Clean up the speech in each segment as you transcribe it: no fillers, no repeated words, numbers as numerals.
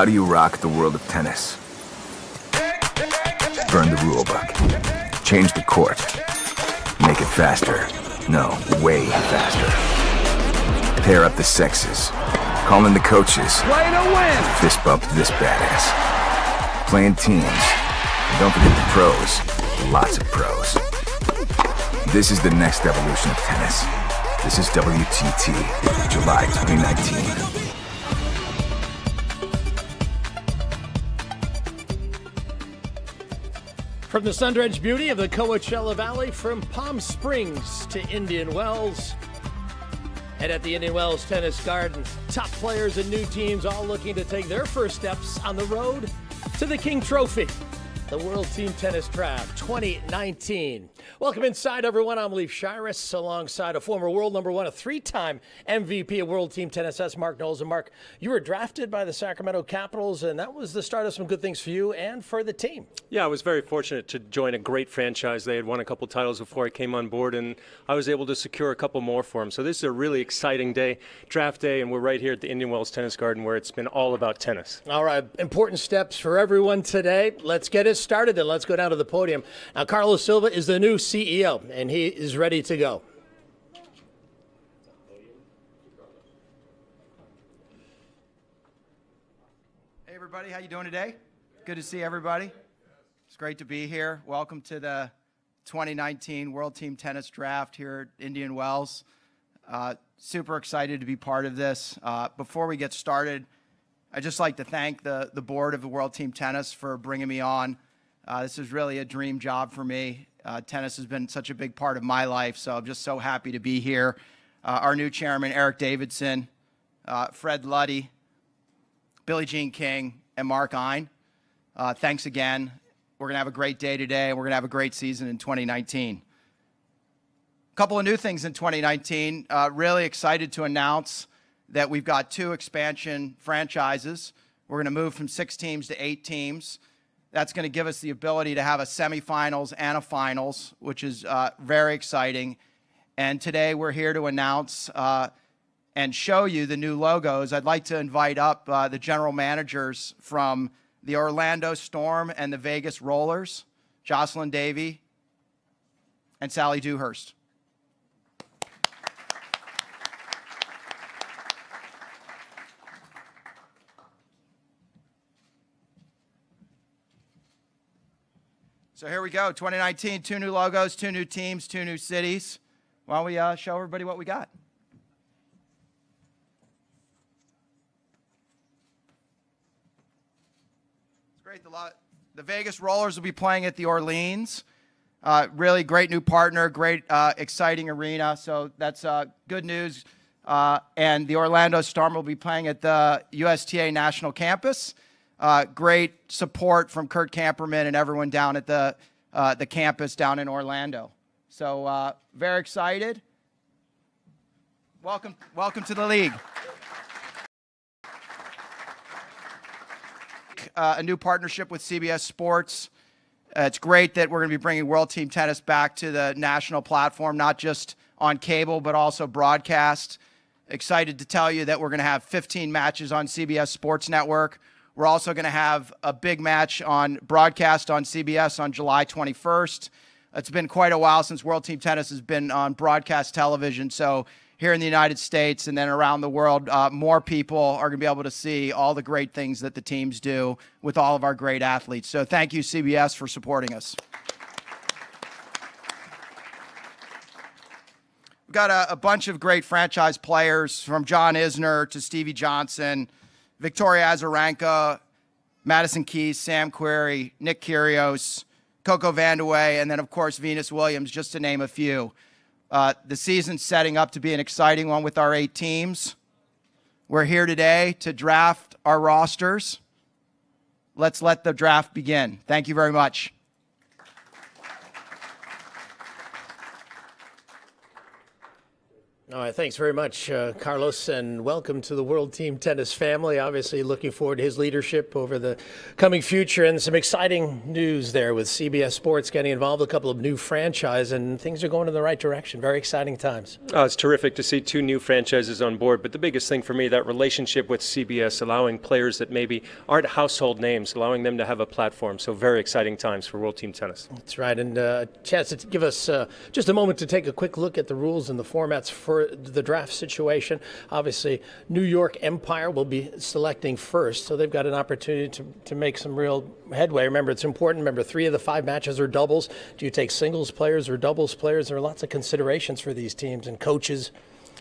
How do you rock the world of tennis? Burn the rulebook. Change the court. Make it faster. No, way faster. Pair up the sexes. Call in the coaches. Way to win! Fist bump this badass. Playing teams. And don't forget the pros. Lots of pros. This is the next evolution of tennis. This is WTT, July 2019. From the sun-drenched beauty of the Coachella Valley, from Palm Springs to Indian Wells, and at the Indian Wells Tennis Garden, top players and new teams all looking to take their first steps on the road to the King Trophy, the World Team Tennis Draft 2019. Welcome inside, everyone. I'm Leif Shiras, alongside a former world number one, a three-time MVP of World Team Tennis. That's Mark Knowles. And Mark, you were drafted by the Sacramento Capitals, and that was the start of some good things for you and for the team. Yeah, I was very fortunate to join a great franchise. They had won a couple titles before I came on board, and I was able to secure a couple more for them. So this is a really exciting day, draft day, and we're right here at the Indian Wells Tennis Garden, where it's been all about tennis. All right, important steps for everyone today. Let's get it started, and let's go down to the podium. Now, Carlos Silva is the new CEO, and he is ready to go. Hey, everybody. How you doing today? Good to see everybody. It's great to be here. Welcome to the 2019 World Team Tennis Draft here at Indian Wells. Super excited to be part of this. Before we get started, I'd just like to thank the board of the World Team Tennis for bringing me on. This is really a dream job for me. Tennis has been such a big part of my life, so I'm just so happy to be here. Our new chairman, Eric Davidson, Fred Luddy, Billie Jean King, and Mark Ein. Thanks again. We're going to have a great day today, and we're going to have a great season in 2019. A couple of new things in 2019. Really excited to announce that we've got 2 expansion franchises. We're going to move from 6 teams to 8 teams. That's going to give us the ability to have a semifinals and a finals, which is very exciting. And today we're here to announce and show you the new logos. I'd like to invite up the general managers from the Orlando Storm and the Vegas Rollers, Jocelyn Davey and Sally Dewhurst. So here we go, 2019, 2 new logos, 2 new teams, 2 new cities. Why don't we show everybody what we got? It's great. The Vegas Rollers will be playing at the Orleans. Really great new partner, great exciting arena. So that's good news. And the Orlando Storm will be playing at the USTA National Campus. Great support from Kurt Camperman and everyone down at the campus down in Orlando. So very excited. Welcome to the league. A new partnership with CBS Sports. It's great that we're going to be bringing World Team Tennis back to the national platform, not just on cable, but also broadcast. Excited to tell you that we're going to have 15 matches on CBS Sports Network. We're also going to have a big match on broadcast on CBS on July 21st. It's been quite a while since World Team Tennis has been on broadcast television. So here in the United States and then around the world, more people are going to be able to see all the great things that the teams do with all of our great athletes. So thank you, CBS, for supporting us. We've got a bunch of great franchise players, from John Isner to Stevie Johnson, Victoria Azarenka, Madison Keys, Sam Querrey, Nick Kyrgios, Coco Vandeweghe, and then, of course, Venus Williams, just to name a few. The season's setting up to be an exciting one with our 8 teams. We're here today to draft our rosters. Let's let the draft begin. Thank you very much. All right, thanks very much, Carlos, and welcome to the World Team Tennis family. Obviously looking forward to his leadership over the coming future, and some exciting news there with CBS Sports getting involved, a couple of new franchises, and things are going in the right direction. Very exciting times. It's terrific to see 2 new franchises on board, but the biggest thing for me, that relationship with CBS, allowing players that maybe aren't household names, allowing them to have a platform. So very exciting times for World Team Tennis. That's right, and a chance to give us just a moment to take a quick look at the rules and the formats for the draft situation. Obviously, New York Empire will be selecting first, so they've got an opportunity to make some real headway. Remember, it's important. Remember, 3 of the 5 matches are doubles. Do you take singles players or doubles players? There are lots of considerations for these teams and coaches.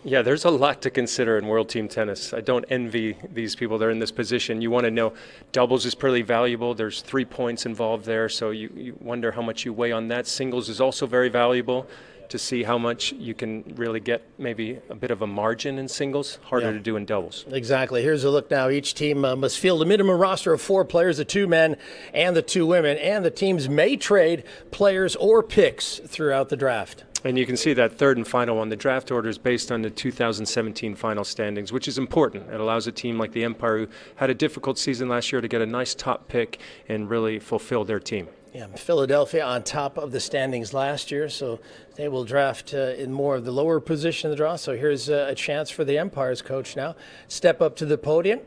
Yeah, there's a lot to consider in World Team Tennis. I don't envy these people that are in this position. You want to know doubles is pretty valuable. There's 3 points involved there, so you wonder how much you weigh on that. Singles is also very valuable to see how much you can really get maybe a bit of a margin in singles, harder to do in doubles. Exactly. Here's a look now. Each team must field a minimum roster of 4 players, the 2 men and the 2 women, and the teams may trade players or picks throughout the draft. And you can see that third and final one. The draft order is based on the 2017 final standings, which is important. It allows a team like the Empire, who had a difficult season last year, to get a nice top pick and really fulfill their team. Yeah, Philadelphia on top of the standings last year, so they will draft in more of the lower position of the draw. So here's a chance for the Empire's coach now. Step up to the podium,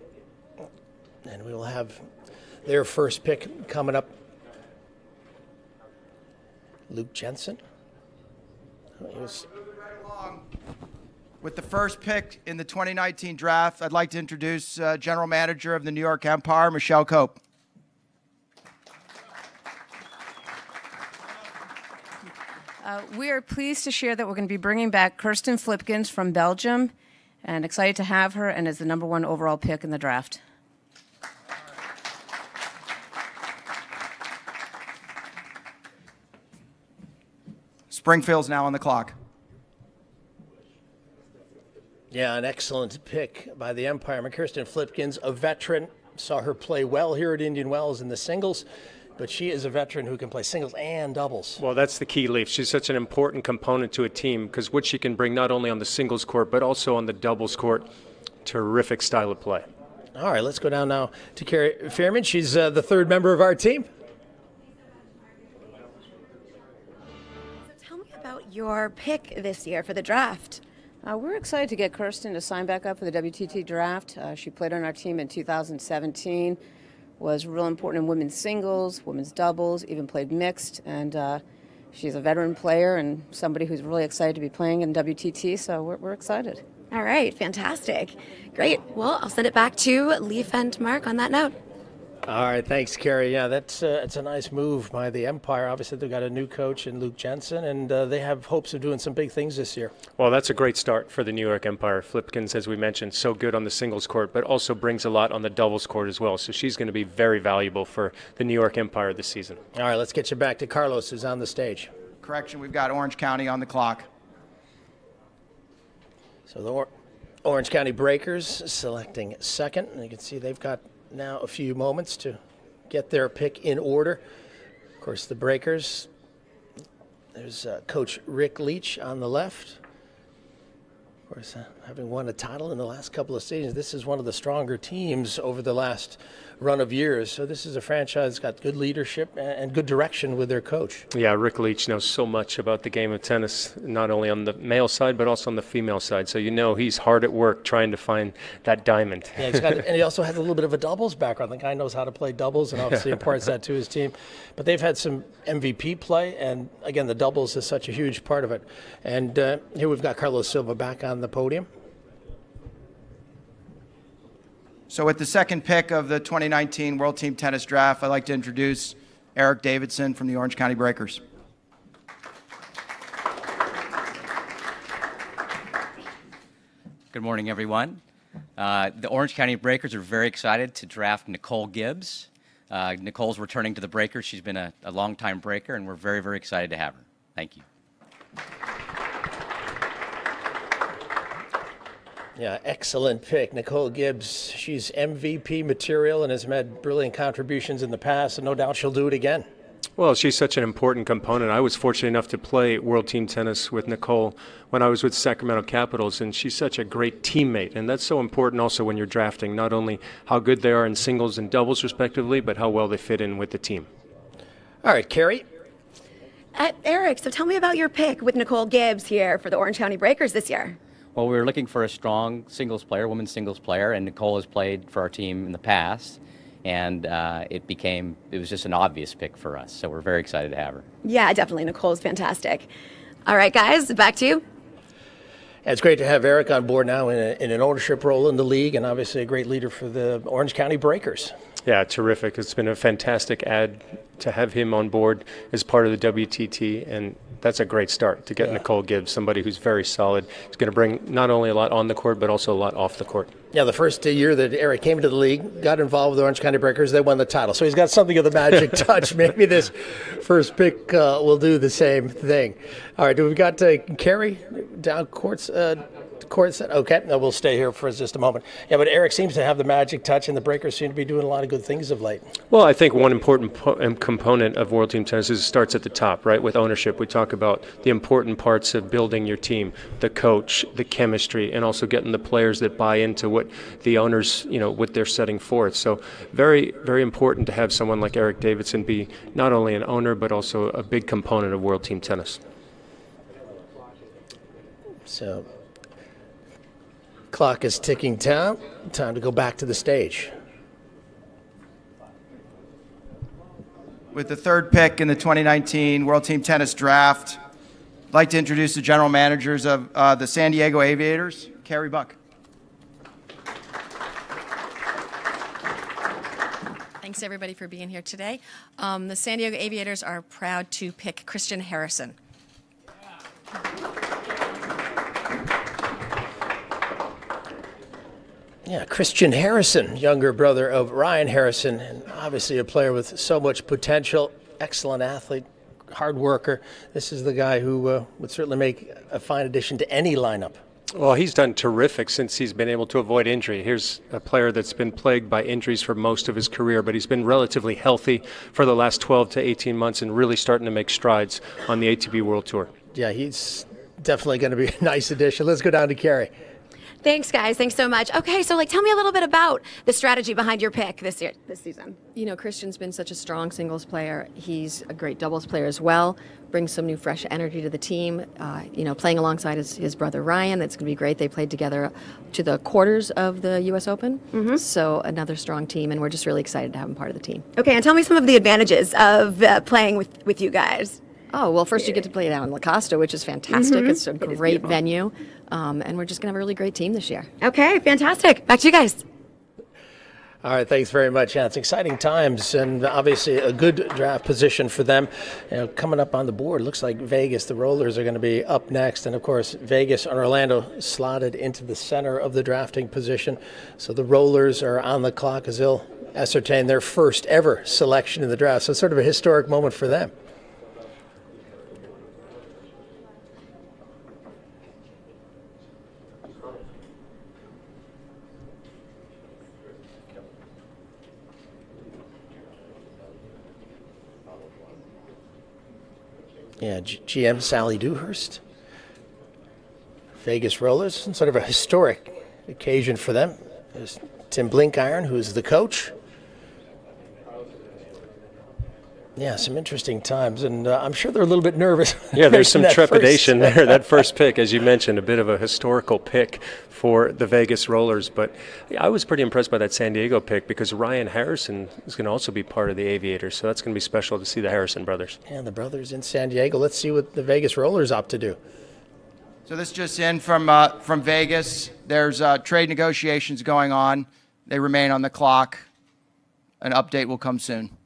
and we will have their first pick coming up. Luke Jensen. With the first pick in the 2019 draft, I'd like to introduce General Manager of the New York Empire, Michelle Cope. We are pleased to share that we're going to be bringing back Kirsten Flipkens from Belgium, and excited to have her, and is the #1 overall pick in the draft. Springfield's now on the clock. Yeah, an excellent pick by the Empire. Kirsten Flipkens, a veteran, saw her play well here at Indian Wells in the singles, but she is a veteran who can play singles and doubles. Well, that's the key, Leaf. She's such an important component to a team, because what she can bring not only on the singles court, but also on the doubles court, terrific style of play. All right, let's go down now to Carrie Fairman. She's the 3rd member of our team. So tell me about your pick this year for the draft. We're excited to get Kirsten to sign back up for the WTT Draft. She played on our team in 2017, was real important in women's singles, women's doubles, even played mixed, and she's a veteran player and somebody who's really excited to be playing in WTT, so we're excited. All right, fantastic. Great. Well, I'll send it back to Leaf and Mark on that note. All right, thanks, Carrie. Yeah, it's a nice move by the Empire. Obviously, they've got a new coach in Luke Jensen, and they have hopes of doing some big things this year. Well, that's a great start for the New York Empire. Flipkens, as we mentioned, so good on the singles court, but also brings a lot on the doubles court as well. So she's going to be very valuable for the New York Empire this season. All right, let's get you back to Carlos, who's on the stage. Correction, we've got Orange County on the clock. So the Orange County Breakers selecting second. And you can see they've got now a few moments to get their pick in order. Of course, the Breakers, there's Coach Rick Leach on the left. Of course, having won a title in the last couple of seasons, this is one of the stronger teams over the last run of years. So this is a franchise that's got good leadership and good direction with their coach. Yeah, Rick Leach knows so much about the game of tennis, not only on the male side, but also on the female side. So you know he's hard at work trying to find that diamond. Yeah, and he also has a little bit of a doubles background. The guy knows how to play doubles and obviously imparts that to his team. But they've had some MVP play, and again, the doubles is such a huge part of it. And here we've got Carlos Silva back on the podium. So with the second pick of the 2019 World Team Tennis Draft, I'd like to introduce Eric Davidson from the Orange County Breakers. Good morning, everyone. The Orange County Breakers are very excited to draft Nicole Gibbs. Nicole's returning to the Breakers. She's been a long-time Breaker, and we're very, very excited to have her. Thank you. Yeah, excellent pick. Nicole Gibbs, she's MVP material and has made brilliant contributions in the past, and no doubt she'll do it again. Well, she's such an important component. I was fortunate enough to play World Team Tennis with Nicole when I was with Sacramento Capitals, and she's such a great teammate. And that's so important also when you're drafting, not only how good they are in singles and doubles respectively, but how well they fit in with the team. All right, Carrie. Eric, so tell me about your pick with Nicole Gibbs here for the Orange County Breakers this year. Well, we were looking for a strong singles player, women's singles player, and Nicole has played for our team in the past. And it was just an obvious pick for us. So we're very excited to have her. Yeah, definitely. Nicole's fantastic. All right, guys, back to you. It's great to have Eric on board now in an ownership role in the league, and obviously a great leader for the Orange County Breakers. Yeah, terrific. It's been a fantastic add to have him on board as part of the WTT, and that's a great start to get Nicole Gibbs, somebody who's very solid. He's going to bring not only a lot on the court, but also a lot off the court. Yeah, the first year that Eric came into the league, got involved with the Orange County Breakers, they won the title. So he's got something of the magic touch. Maybe this first pick will do the same thing. All right, we've got Carrie down courts. Okay, no, we'll stay here for just a moment. Yeah, but Eric seems to have the magic touch, and the Breakers seem to be doing a lot of good things of late. Well, I think one important component of World Team Tennis is it starts at the top, right? With ownership, we talk about the important parts of building your team, the coach, the chemistry, and also getting the players that buy into what the owners, what they're setting forth. So very, very important to have someone like Eric Davidson be not only an owner, but also a big component of World Team Tennis. So, clock is ticking down. Time to go back to the stage. With the third pick in the 2019 World Team Tennis Draft, I'd like to introduce the general managers of the San Diego Aviators, Carrie Buck. Thanks, everybody, for being here today. The San Diego Aviators are proud to pick Christian Harrison. Yeah, Christian Harrison, younger brother of Ryan Harrison, and obviously a player with so much potential, excellent athlete, hard worker. This is the guy who would certainly make a fine addition to any lineup. Well, he's done terrific since he's been able to avoid injury. Here's a player that's been plagued by injuries for most of his career, but he's been relatively healthy for the last 12 to 18 months and really starting to make strides on the ATP World Tour. Yeah, he's definitely going to be a nice addition. Let's go down to Carrie. Thanks, guys. Thanks so much. Okay, so tell me a little bit about the strategy behind your pick this season. Christian's been such a strong singles player. He's a great doubles player as well. Brings some new fresh energy to the team. Playing alongside his brother Ryan, that's going to be great. They played together to the quarters of the U.S. Open. Mm-hmm. So another strong team, and we're just really excited to have him part of the team. Okay, and tell me some of the advantages of playing with you guys. Oh, well, first you get to play down in La Costa, which is fantastic. Mm-hmm. It's a great venue. And we're just going to have a really great team this year. Okay, fantastic. Back to you guys. All right, thanks very much. Yeah, it's exciting times, and obviously a good draft position for them. Coming up on the board, looks like Vegas, the Rollers, are going to be up next. And, of course, Vegas and Orlando slotted into the center of the drafting position. So the Rollers are on the clock as they'll ascertain their first ever selection in the draft. So it's sort of a historic moment for them. Yeah, GM Sally Dewhurst, Vegas Rollers, sort of a historic occasion for them. There's Tim Blinkiron, who's the coach. Yeah, some interesting times, and I'm sure they're a little bit nervous. Yeah, there's some trepidation there. That first pick, as you mentioned, a bit of a historical pick for the Vegas Rollers. But I was pretty impressed by that San Diego pick because Ryan Harrison is going to also be part of the Aviators, so that's going to be special to see the Harrison brothers. And the brothers in San Diego. Let's see what the Vegas Rollers opt to do. So this just in from Vegas. There's trade negotiations going on. They remain on the clock. An update will come soon.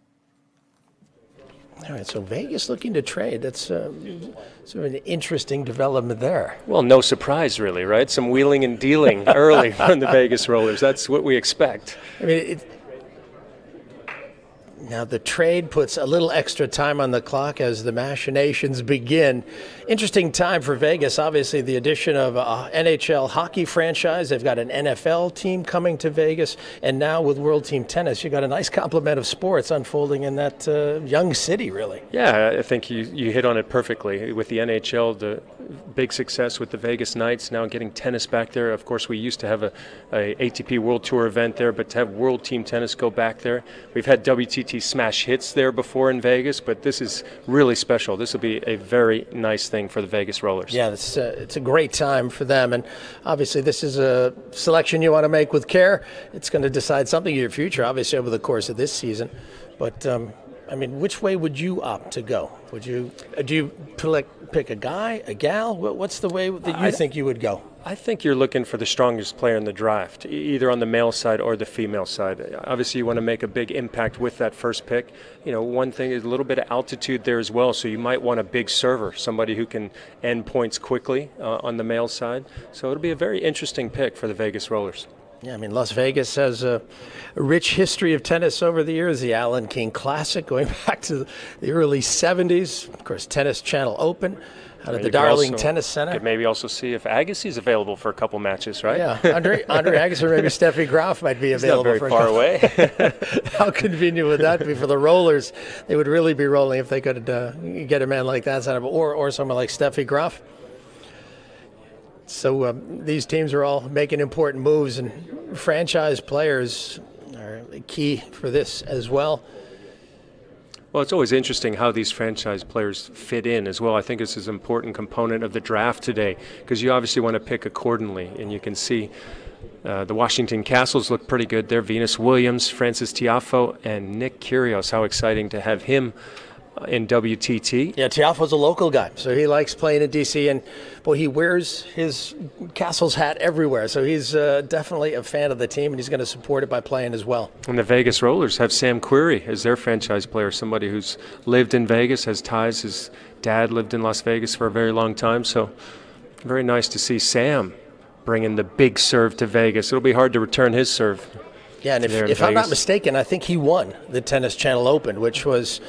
All right, so Vegas looking to trade. That's sort of an interesting development there. Well, no surprise, really, right? Some wheeling and dealing early from the Vegas Rollers. That's what we expect. I mean, Now the trade puts a little extra time on the clock as the machinations begin. Interesting time for Vegas. Obviously the addition of a NHL hockey franchise. They've got an NFL team coming to Vegas. And now with World Team Tennis, you've got a nice complement of sports unfolding in that young city, really. Yeah, I think you hit on it perfectly. With the NHL, the big success with the Vegas Knights, now getting tennis back there. Of course, we used to have a ATP World Tour event there, but to have World Team Tennis go back there. We've had WTT Smash Hits there before in Vegas, but this is really special. This will be a very nice thing for the Vegas Rollers. Yeah, it's a great time for them, and obviously this is a selection you want to make with care. It's going to decide something in your future, obviously, over the course of this season. But I mean, which way would you opt to go? Would you do you pick a guy, a gal? What's the way that you think you would go? I think you're looking for the strongest player in the draft, either on the male side or the female side. Obviously, you want to make a big impact with that first pick. You know, one thing is a little bit of altitude there as well, so you might want a big server, somebody who can end points quickly on the male side. So it'll be a very interesting pick for the Vegas Rollers. Yeah, I mean, Las Vegas has a rich history of tennis over the years. The Allen King Classic going back to the early 70s. Of course, Tennis Channel Open out at the Darling Tennis Center. Could maybe also see if Agassi's available for a couple matches, right? Yeah, Andre Agassi or maybe Steffi Graf might be available. He's not very far away. How convenient would that be for the Rollers? They would really be rolling if they could get a man like that set up, or someone like Steffi Graf. So these teams are all making important moves, and franchise players are key for this as well. Well, it's always interesting how these franchise players fit in as well. I think this is an important component of the draft today because you obviously want to pick accordingly, and you can see the Washington Castles look pretty good there. Venus Williams, Francis Tiafoe, and Nick Kyrgios. How exciting to have him in WTT. Yeah, Tiafoe's a local guy, so he likes playing in D.C., and boy, he wears his Castles hat everywhere, so he's definitely a fan of the team, and he's going to support it by playing as well. And the Vegas Rollers have Sam Querrey as their franchise player, somebody who's lived in Vegas, has ties. His dad lived in Las Vegas for a very long time, so very nice to see Sam bringing the big serve to Vegas. It'll be hard to return his serve. Yeah, and if I'm not mistaken, I think he won the Tennis Channel Open, which was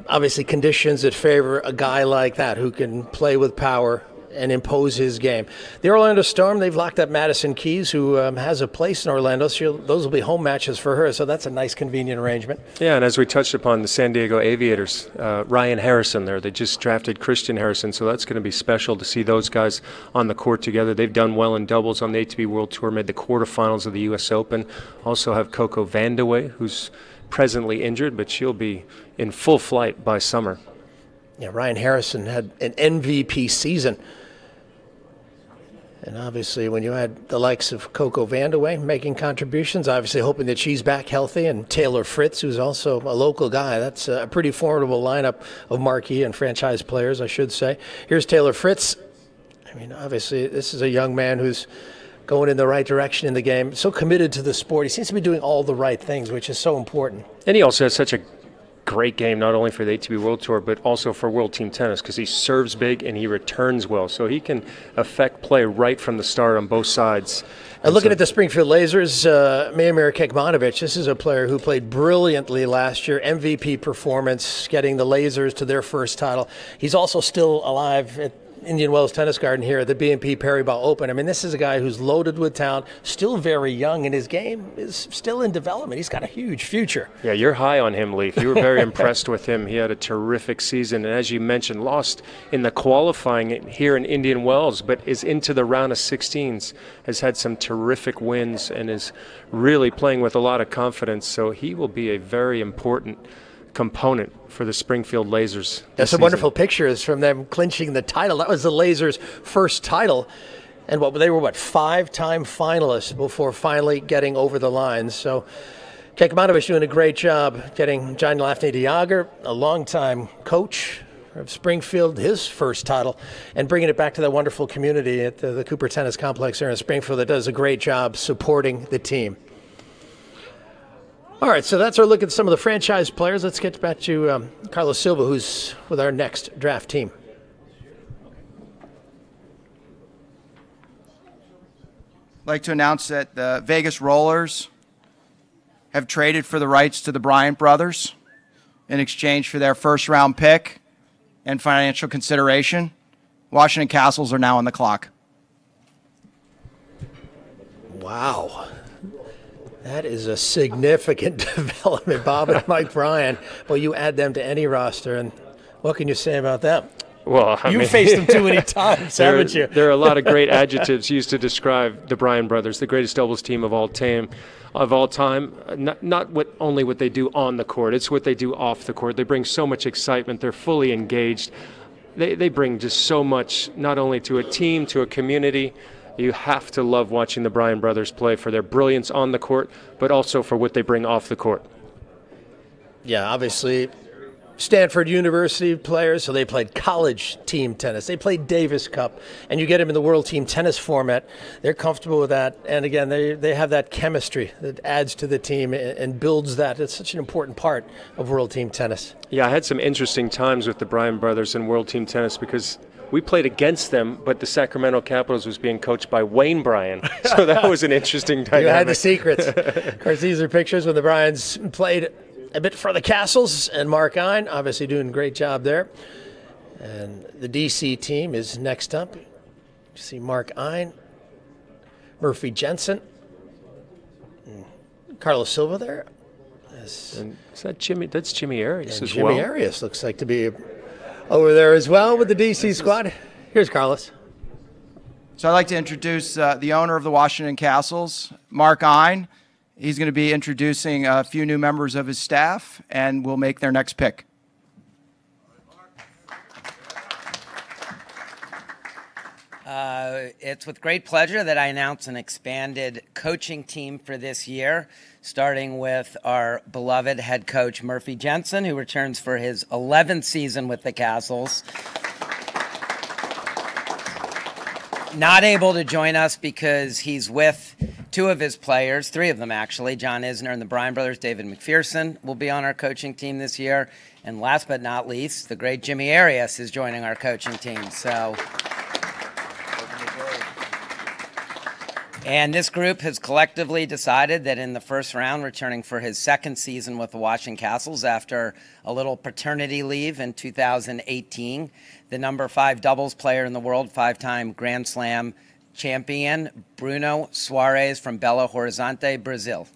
obviously conditions that favor a guy like that who can play with power and impose his game. The Orlando Storm, they've locked up Madison Keys, who has a place in Orlando. So those will be home matches for her, so that's a nice, convenient arrangement. Yeah, and as we touched upon, the San Diego Aviators, Ryan Harrison there. They just drafted Christian Harrison, so that's going to be special to see those guys on the court together. They've done well in doubles on the ATP World Tour, made the quarterfinals of the U.S. Open. Also have Coco Vandeweghe, who's presently injured, but she'll be in full flight by summer. Yeah, Ryan Harrison had an MVP season. And obviously when you had the likes of Coco Vandeweghe making contributions, obviously hoping that she's back healthy, and Taylor Fritz, who's also a local guy, that's a pretty formidable lineup of marquee and franchise players, I should say. Here's Taylor Fritz. I mean, obviously this is a young man who's going in the right direction in the game, so committed to the sport. He seems to be doing all the right things, which is so important. And he also has such a great game, not only for the ATP World Tour, but also for World Team Tennis, because he serves big and he returns well. So he can affect play right from the start on both sides. And looking at the Springfield Lasers, Miomir Kekmanovic, this is a player who played brilliantly last year, MVP performance, getting the Lasers to their first title. He's also still alive at Indian Wells Tennis Garden here at the BNP Paribas Open. I mean, this is a guy who's loaded with talent, still very young, and his game is still in development. He's got a huge future. Yeah, you're high on him, Leaf. You were very impressed with him. He had a terrific season, and as you mentioned, lost in the qualifying here in Indian Wells, but is into the round of 16s, has had some terrific wins, and is really playing with a lot of confidence. So he will be a very important component for the Springfield Lasers. That's some wonderful pictures from them clinching the title. That was the Lasers' first title, and they were 5-time finalists before finally getting over the line. So Kekmanovic doing a great job getting John Lafney Diager, a longtime coach of Springfield, his first title, and bringing it back to that wonderful community at the Cooper Tennis Complex here in Springfield that does a great job supporting the team. All right, so that's our look at some of the franchise players. Let's get back to Carlos Silva, who's with our next draft team. I'd like to announce that the Vegas Rollers have traded for the rights to the Bryant brothers in exchange for their first-round pick and financial consideration. Washington Castles are now on the clock. Wow. That is a significant development, Bob and Mike Bryan. Well, you add them to any roster, and what can you say about them? Well, I You've mean, faced them too many times, haven't you? There are a lot of great adjectives used to describe the Bryan brothers, the greatest doubles team of all time. Not only what they do on the court, it's what they do off the court. They bring so much excitement. They're fully engaged. They bring just so much, not only to a team, to a community. You have to love watching the Bryan brothers play for their brilliance on the court, but also for what they bring off the court. Yeah, obviously, Stanford University players, so they played college team tennis. They played Davis Cup, and you get them in the World Team Tennis format. They're comfortable with that, and again, they have that chemistry that adds to the team and builds that. It's such an important part of World Team Tennis. Yeah, I had some interesting times with the Bryan brothers in World Team Tennis because we played against them, but the Sacramento Capitals was being coached by Wayne Bryan, so that was an interesting dynamic. You had the secrets. Of course, these are pictures when the Bryans played a bit for the Castles, and Mark Ein obviously doing a great job there. And the DC team is next up. You see Mark Ein, Murphy Jensen, Carlos Silva there. And is that Jimmy? That's Jimmy Arias as Jimmy well. Arias looks like to be over there as well with the DC squad. Here's Carlos. So I'd like to introduce the owner of the Washington Castles, Mark Ein. He's going to be introducing a few new members of his staff, and we'll make their next pick. It's with great pleasure that I announce an expanded coaching team for this year, starting with our beloved head coach, Murphy Jensen, who returns for his 11th season with the Castles. Not able to join us because he's with two of his players, three of them actually, John Isner and the Bryan brothers. David McPherson will be on our coaching team this year. And last but not least, the great Jimmy Arias is joining our coaching team. And this group has collectively decided that in the first round, returning for his second season with the Washington Castles after a little paternity leave in 2018, the number 5 doubles player in the world, 5-time Grand Slam champion, Bruno Soares from Belo Horizonte, Brazil.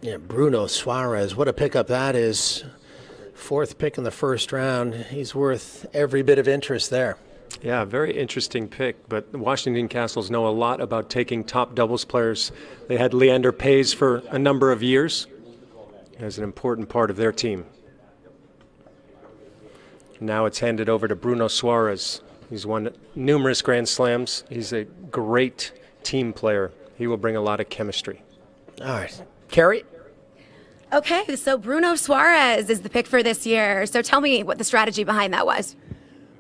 Yeah, Bruno Soares, what a pickup that is. 4th pick in the first round. He's worth every bit of interest there. Yeah, very interesting pick, but the Washington Castles know a lot about taking top doubles players. They had Leander Paes for a number of years as an important part of their team. Now it's handed over to Bruno Soares. He's won numerous Grand Slams. He's a great team player. He will bring a lot of chemistry. All right. Carrie? Okay, so Bruno Soares is the pick for this year. So tell me what the strategy behind that was.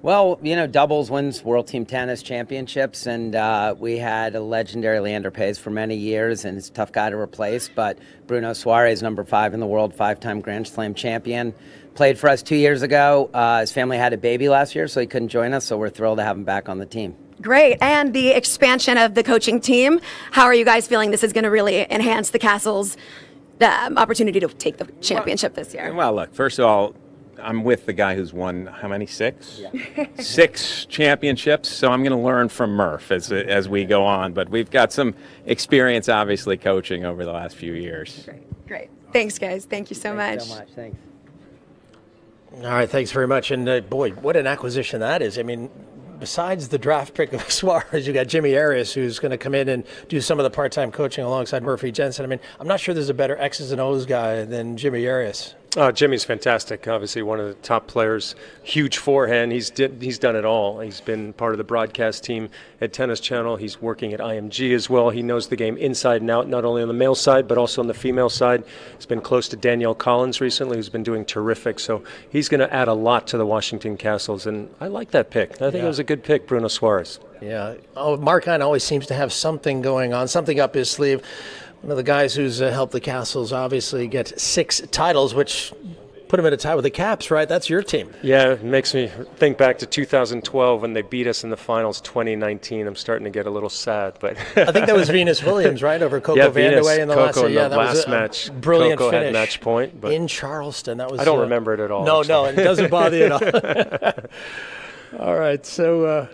Well, you know, doubles wins World Team Tennis championships, and we had a legendary Leander Paes for many years, and he's a tough guy to replace. But Bruno Soares, number 5 in the world, 5-time Grand Slam champion, played for us 2 years ago. His family had a baby last year, so he couldn't join us, so we're thrilled to have him back on the team. Great. And the expansion of the coaching team, how are you guys feeling this is going to really enhance the Castles' opportunity to take the championship this year? Well, look, first of all, I'm with the guy who's won, how many, 6? Yeah. 6 championships, so I'm going to learn from Murph as we go on. But we've got some experience, obviously, coaching over the last few years. Great. Thanks, guys. Thank you so much. Thanks so much. Thanks. All right, thanks very much. And boy, what an acquisition that is. I mean, besides the draft pick of Suarez, you got Jimmy Arias, who's going to come in and do some of the part-time coaching alongside Murphy Jensen. I mean, I'm not sure there's a better X's and O's guy than Jimmy Arias. Jimmy's fantastic. Obviously, one of the top players. Huge forehand. He's done it all. He's been part of the broadcast team at Tennis Channel. He's working at IMG as well. He knows the game inside and out, not only on the male side but also on the female side. He's been close to Danielle Collins recently, who's been doing terrific. So he's going to add a lot to the Washington Castles, and I like that pick. I think it was a good pick, Bruno Soares. Yeah. Oh, Mark Hein always seems to have something going on, something up his sleeve. One of the guys who's helped the Castles obviously get 6 titles, which put them in a tie with the Caps, right? That's your team. Yeah, it makes me think back to 2012 when they beat us in the finals. 2019, I'm starting to get a little sad, but I think that was Venus Williams, right, over Coco Vandeweghe in the Coco last. in the last match. Brilliant Coco finish had match point, but in Charleston. That was. I don't remember it at all. No, it doesn't bother you at all. All right, so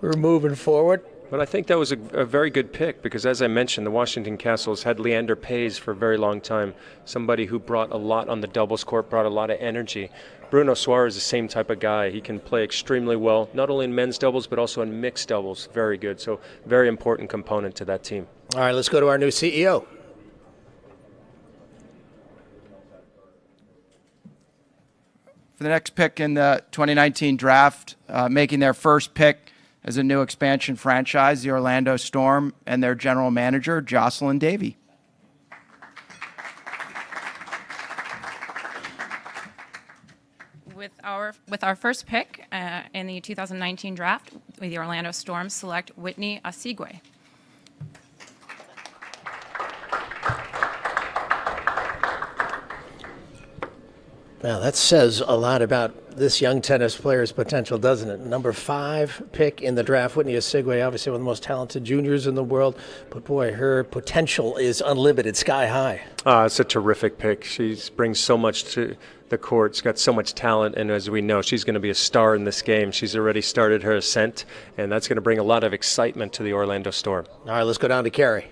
we're moving forward. But I think that was a very good pick because, as I mentioned, the Washington Castles had Leander Paes for a very long time, somebody who brought a lot on the doubles court, brought a lot of energy. Bruno Suarez is the same type of guy. He can play extremely well, not only in men's doubles, but also in mixed doubles. Very good. So very important component to that team. All right, let's go to our new CEO. For the next pick in the 2019 draft, making their first pick as a new expansion franchise, the Orlando Storm, and their general manager, Jocelyn Davey. With our first pick in the 2019 draft, the Orlando Storm select Whitney Asigwe. Well, that says a lot about this young tennis player's potential, doesn't it? Number 5 pick in the draft, Whitney Asigwe, obviously one of the most talented juniors in the world. But boy, her potential is unlimited, sky high. It's a terrific pick. She brings so much to the court. She's got so much talent, and as we know, she's going to be a star in this game. She's already started her ascent, and that's going to bring a lot of excitement to the Orlando Storm. All right, let's go down to Carrie.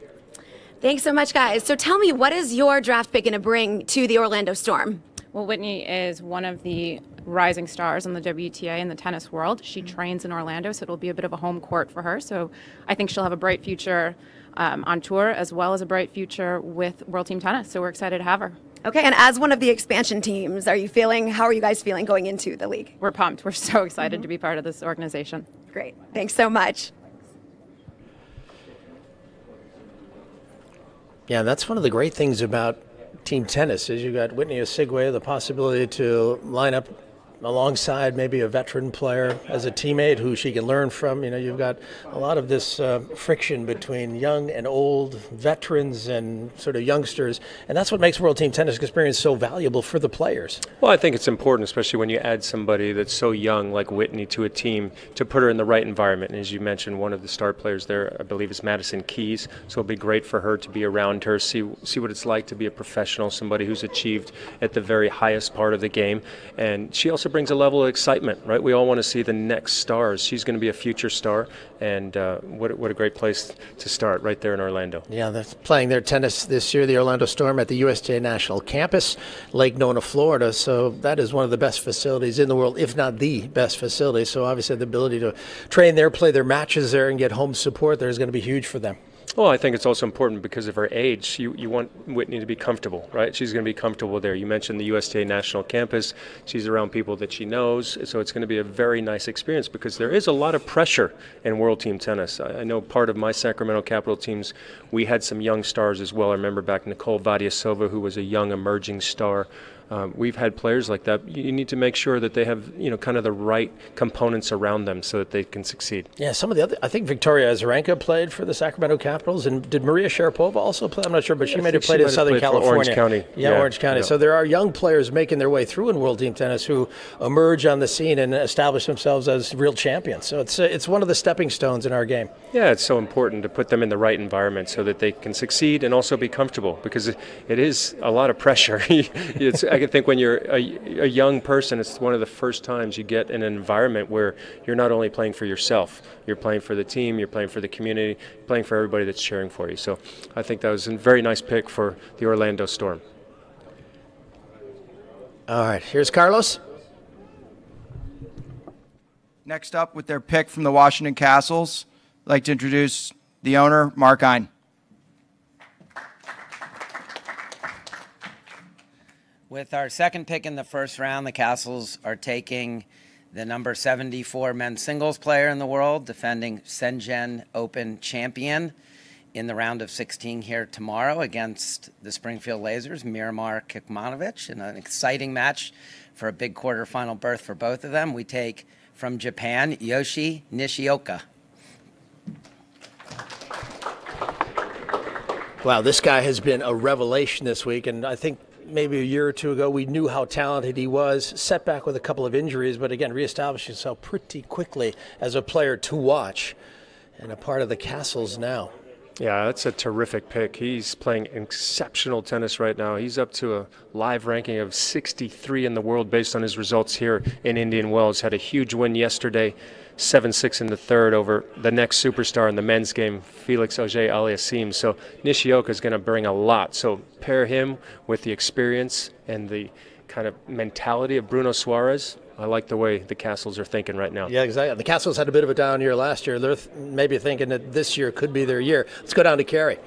Thanks so much, guys. So tell me, what is your draft pick going to bring to the Orlando Storm? Well, Whitney is one of the rising stars on the WTA in the tennis world. She trains in Orlando, so it'll be a bit of a home court for her. So I think she'll have a bright future on tour, as well as a bright future with World Team Tennis. So we're excited to have her. Okay, and as one of the expansion teams, how are you guys feeling going into the league? We're pumped. We're so excited to be part of this organization. Great. Thanks so much. Yeah, that's one of the great things about team tennis is you got Whitney Asigwe, the possibility to line up alongside maybe a veteran player as a teammate who she can learn from. You know, you've got a lot of this friction between young and old, veterans and sort of youngsters, and that's what makes World Team Tennis experience so valuable for the players. Well, I think it's important, especially when you add somebody that's so young like Whitney to a team, to put her in the right environment. And as you mentioned, one of the star players there, I believe, is Madison Keys, so it'll be great for her to be around her, see what it's like to be a professional, somebody who's achieved at the very highest part of the game. And she also brings a level of excitement, right? We all want to see the next stars. She's going to be a future star, and what a great place to start right there in Orlando. Yeah, they're playing their tennis this year, the Orlando Storm, at the USTA National Campus, Lake Nona, Florida. So that is one of the best facilities in the world, if not the best facility. So obviously the ability to train there, play their matches there, and get home support there is going to be huge for them. Well, I think it's also important because of her age. You want Whitney to be comfortable, right? She's going to be comfortable there. You mentioned the USTA National Campus. She's around people that she knows, so it's going to be a very nice experience because there is a lot of pressure in World Team Tennis. I know part of my Sacramento Capital teams, we had some young stars as well. I remember back Nicole Vadiasova, who was a young emerging star. We've had players like that. You need to make sure that they have, kind of the right components around them so that they can succeed. Yeah, some of the other, I think Victoria Azarenka played for the Sacramento Capitals, and did Maria Sharapova also play? I'm not sure, but she may have played in Southern California. Orange County. Yeah, Orange County. Yeah. So there are young players making their way through in World Team Tennis who emerge on the scene and establish themselves as real champions. So it's one of the stepping stones in our game. Yeah, it's so important to put them in the right environment so that they can succeed and also be comfortable because it is a lot of pressure. I think when you're a young person, it's one of the first times you get in an environment where you're not only playing for yourself, you're playing for the team, you're playing for the community, playing for everybody that's cheering for you. So I think that was a very nice pick for the Orlando Storm. All right, here's Carlos. Next up with their pick from the Washington Castles, I'd like to introduce the owner, Mark Ein. With our second pick in the first round, the Castles are taking the number 74 men's singles player in the world, defending Shenzhen Open champion in the round of 16 here tomorrow against the Springfield Lasers, Miramar Kekmanovic, in an exciting match for a big quarterfinal berth for both of them. We take from Japan, Yoshi Nishioka. Wow, this guy has been a revelation this week, and I think maybe a year or two ago, we knew how talented he was. Setback with a couple of injuries, but again, reestablished himself pretty quickly as a player to watch and a part of the Castles now. Yeah, that's a terrific pick. He's playing exceptional tennis right now. He's up to a live ranking of 63 in the world based on his results here in Indian Wells. Had a huge win yesterday, 7-6 in the third over the next superstar in the men's game, Felix Auger-Aliassime. So Nishioka is going to bring a lot. So pair him with the experience and the kind of mentality of Bruno Suarez. I like the way the Castles are thinking right now. Yeah, exactly. The Castles had a bit of a down year last year. They're maybe thinking that this year could be their year. Let's go down to Carrie.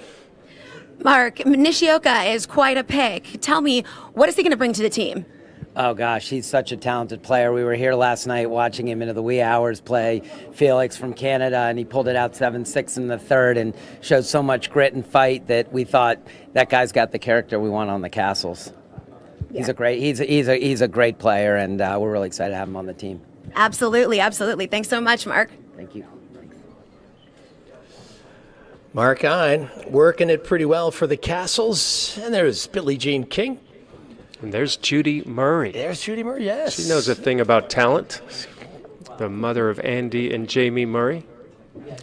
Mark, Nishioka is quite a pick. Tell me, what is he going to bring to the team? Oh, gosh, he's such a talented player. We were here last night watching him into the wee hours play Felix from Canada, and he pulled it out 7-6 in the third and showed so much grit and fight that we thought that guy's got the character we want on the Castles. He's a great player, and we're really excited to have him on the team. Absolutely, absolutely. Thanks so much, Mark. Thank you. Mark Ein working it pretty well for the Castles. And there's Billie Jean King. And there's Judy Murray. There's Judy Murray, yes. She knows a thing about talent. The mother of Andy and Jamie Murray.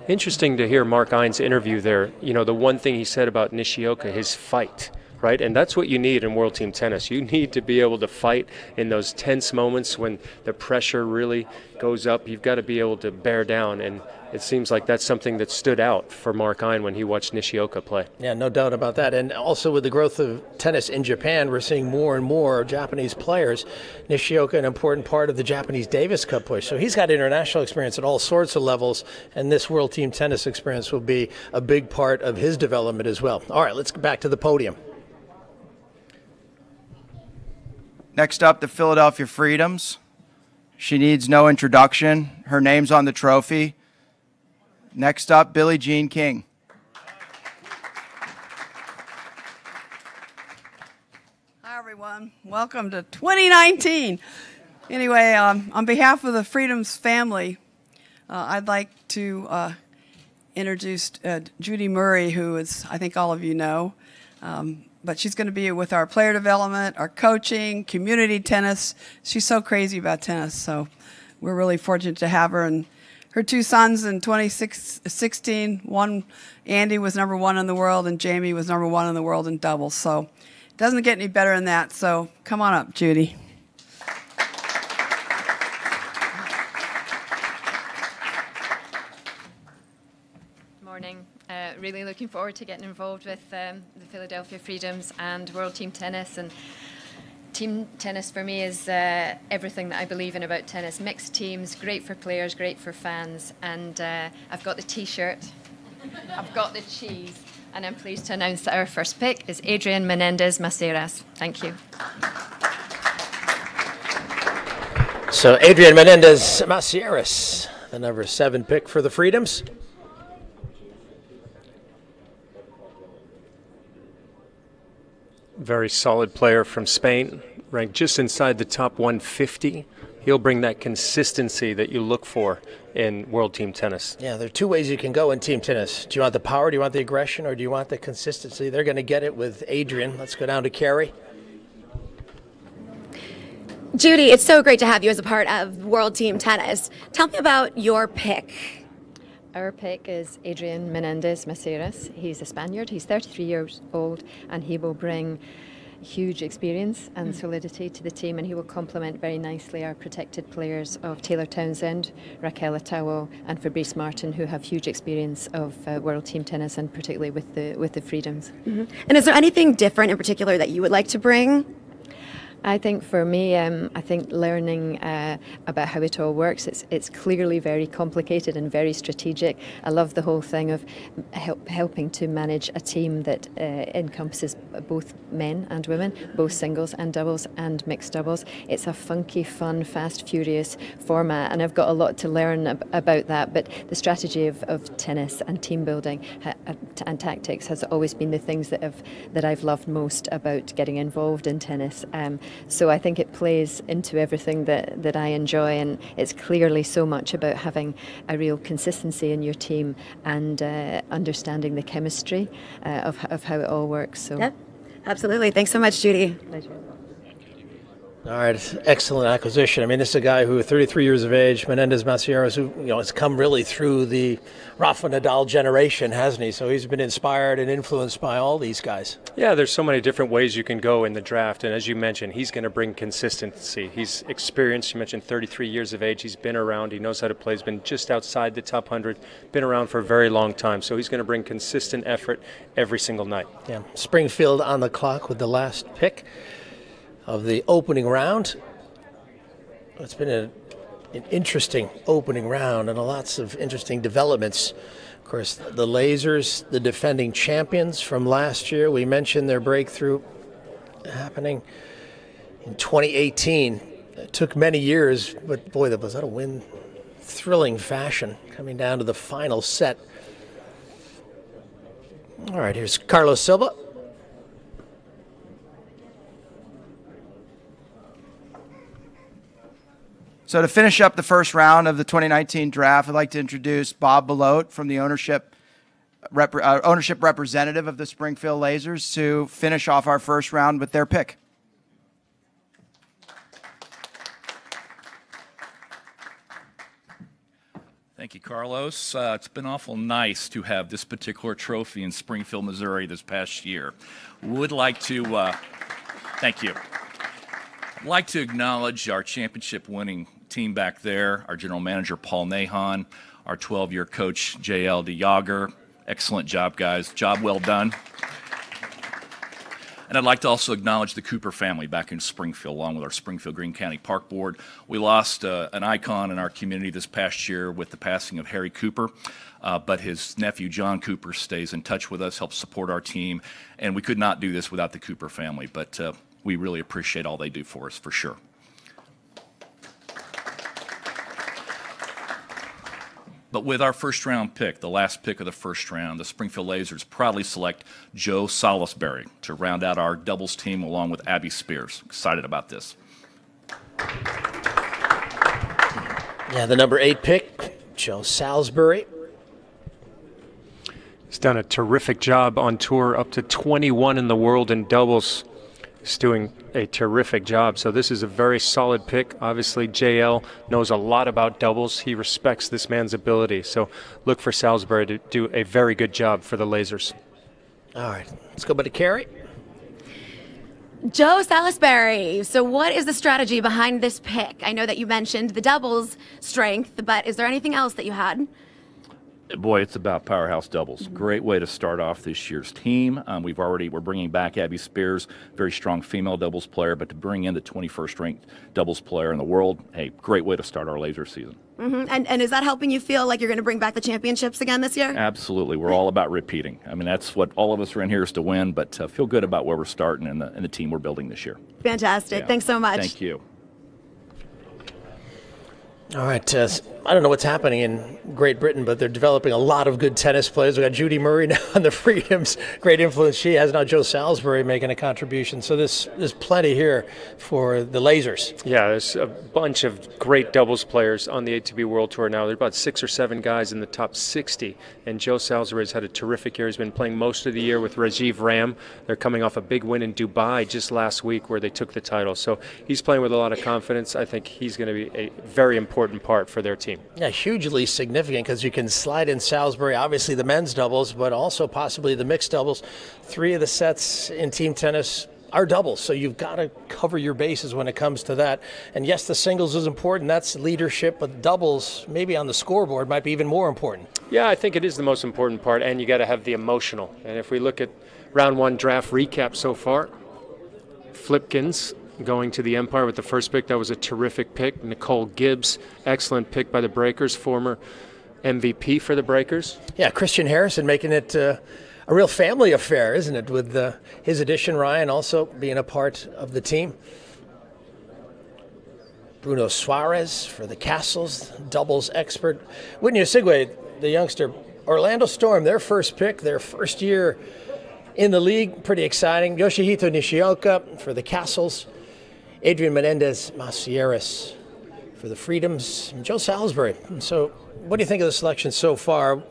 Interesting to hear Mark Ein's interview there. You know, the one thing he said about Nishioka, his fight. Right, and that's what you need in World Team Tennis. You need to be able to fight in those tense moments when the pressure really goes up. You've got to be able to bear down, and it seems like that's something that stood out for Mark Ein when he watched Nishioka play. Yeah, no doubt about that. And also with the growth of tennis in Japan, we're seeing more and more Japanese players. Nishioka, an important part of the Japanese Davis Cup push. So he's got international experience at all sorts of levels, and this World Team Tennis experience will be a big part of his development as well. All right, let's get back to the podium. Next up, the Philadelphia Freedoms. She needs no introduction. Her name's on the trophy. Next up, Billie Jean King. Hi, everyone. Welcome to 2019. Anyway, on behalf of the Freedoms family, I'd like to introduce Judy Murray, who is, I think all of you know. But she's going to be with our player development, our coaching, community tennis. She's so crazy about tennis, so we're really fortunate to have her. And her two sons in 2016, Andy was #1 in the world, and Jamie was #1 in the world in doubles. So it doesn't get any better than that. So come on up, Judy. Morning. Really looking forward to getting involved with the Philadelphia Freedoms and World Team Tennis. And team tennis for me is everything that I believe in about tennis. Mixed teams, great for players, great for fans. And I've got the T-shirt, I've got the cheese, and I'm pleased to announce that our first pick is Adrian Menendez Maceras. Thank you. So Adrian Menendez Maceras, the #7 pick for the Freedoms. Very solid player from Spain, ranked just inside the top 150. He'll bring that consistency that you look for in World Team Tennis. Yeah, there are two ways you can go in team tennis. Do you want the power, do you want the aggression, or do you want the consistency? They're going to get it with Adrian. Let's go down to Carrie. Judy, it's so great to have you as a part of World Team Tennis. Tell me about your pick. Our pick is Adrian Menendez Maceras. He's a Spaniard. He's 33 years old, and he will bring huge experience and solidity to the team, and he will complement very nicely our protected players of Taylor Townsend, Raquel Atawo, and Fabrice Martin, who have huge experience of World Team Tennis, and particularly with the Freedoms. Mm-hmm. And is there anything different in particular that you would like to bring? I think for me, I think learning about how it all works, it's clearly very complicated and very strategic. I love the whole thing of helping to manage a team that encompasses both men and women, both singles and doubles and mixed doubles. It's a funky, fun, fast, furious format, and I've got a lot to learn about that, but the strategy of tennis and team building and tactics has always been the things that I've loved most about getting involved in tennis. So I think it plays into everything that I enjoy, and it's clearly so much about having a real consistency in your team and understanding the chemistry of how it all works. So. Yep. Absolutely. Thanks so much, Judy. All right, excellent acquisition. I mean, this is a guy who, 33 years of age, Menendez Macieras, who has come really through the Rafa Nadal generation, hasn't he? So he's been inspired and influenced by all these guys. Yeah, there's so many different ways you can go in the draft, and as you mentioned, he's going to bring consistency. He's experienced. You mentioned 33 years of age. He's been around. He knows how to play. He's been just outside the top 100. Been around for a very long time. So he's going to bring consistent effort every single night. Yeah, Springfield on the clock with the last pick of the opening round. It's been an interesting opening round and lots of interesting developments. Of course, the Lasers, the defending champions from last year. We mentioned their breakthrough happening in 2018. It took many years, but boy, that was a win. Thrilling fashion coming down to the final set. All right, here's Carlos Silva. So to finish up the first round of the 2019 draft, I'd like to introduce Bob Belote from the ownership representative of the Springfield Lasers to finish off our first round with their pick. Thank you, Carlos. It's been awful nice to have this particular trophy in Springfield, Missouri this past year. Would like to, thank you. I'd like to acknowledge our championship-winning team back there, our general manager, Paul Nahan, our 12-year coach, J.L. DeYager. Excellent job, guys. Job well done. And I'd like to also acknowledge the Cooper family back in Springfield, along with our Springfield Greene County Park Board. We lost an icon in our community this past year with the passing of Harry Cooper, but his nephew, John Cooper, stays in touch with us, helps support our team, and we could not do this without the Cooper family, but we really appreciate all they do for us, for sure. But with our first-round pick, the last pick of the first round, the Springfield Lasers proudly select Joe Salisbury to round out our doubles team along with Abby Spears. Excited about this. Yeah, the number 8 pick, Joe Salisbury. He's done a terrific job on tour, up to 21 in the world in doubles. He's doing a terrific job. So this is a very solid pick. Obviously, JL knows a lot about doubles. He respects this man's ability. So look for Salisbury to do a very good job for the Lasers. All right, let's go back to Carrie. Joe Salisbury. So what is the strategy behind this pick? I know that you mentioned the doubles strength, but is there anything else that you had? Boy, it's about powerhouse doubles. Great way to start off this year's team. We're bringing back Abby Spears, very strong female doubles player, but to bring in the 21st ranked doubles player in the world, hey, great way to start our laser season. And is that helping you feel like you're going to bring back the championships again this year? Absolutely. We're all about repeating. I mean, that's what all of us are in here is to win, but feel good about where we're starting and the team we're building this year. Fantastic. Yeah. Thanks so much. Thank you. All right, I don't know what's happening in Great Britain, but they're developing a lot of good tennis players. We've got Judy Murray now on the Freedoms. Great influence she has. Now Joe Salisbury making a contribution. So there's plenty here for the Lasers. Yeah, there's a bunch of great doubles players on the ATP World Tour now. There are about 6 or 7 guys in the top 60, and Joe Salisbury's had a terrific year. He's been playing most of the year with Rajiv Ram. They're coming off a big win in Dubai just last week where they took the title. So he's playing with a lot of confidence. I think he's going to be a very important part for their team. Yeah, hugely significant because you can slide in Salisbury, obviously the men's doubles, but also possibly the mixed doubles. 3 of the sets in team tennis are doubles, so you've got to cover your bases when it comes to that. And yes, the singles is important. That's leadership, but doubles, maybe on the scoreboard, might be even more important. Yeah, I think it is the most important part, and you got to have the emotional. And if we look at round 1 draft recap so far, Flipkins going to the Empire with the first pick. That was a terrific pick. Nicole Gibbs, excellent pick by the Breakers, former MVP for the Breakers. Yeah, Christian Harrison making it a real family affair, isn't it, with his addition, Ryan also being a part of the team. Bruno Suarez for the Castles, doubles expert. Whitney Osigwe, the youngster. Orlando Storm, their first pick, their first year in the league, pretty exciting. Yoshihito Nishioka for the Castles. Adrian Menendez Macieras for the Freedoms, and Joe Salisbury. So what do you think of the selection so far?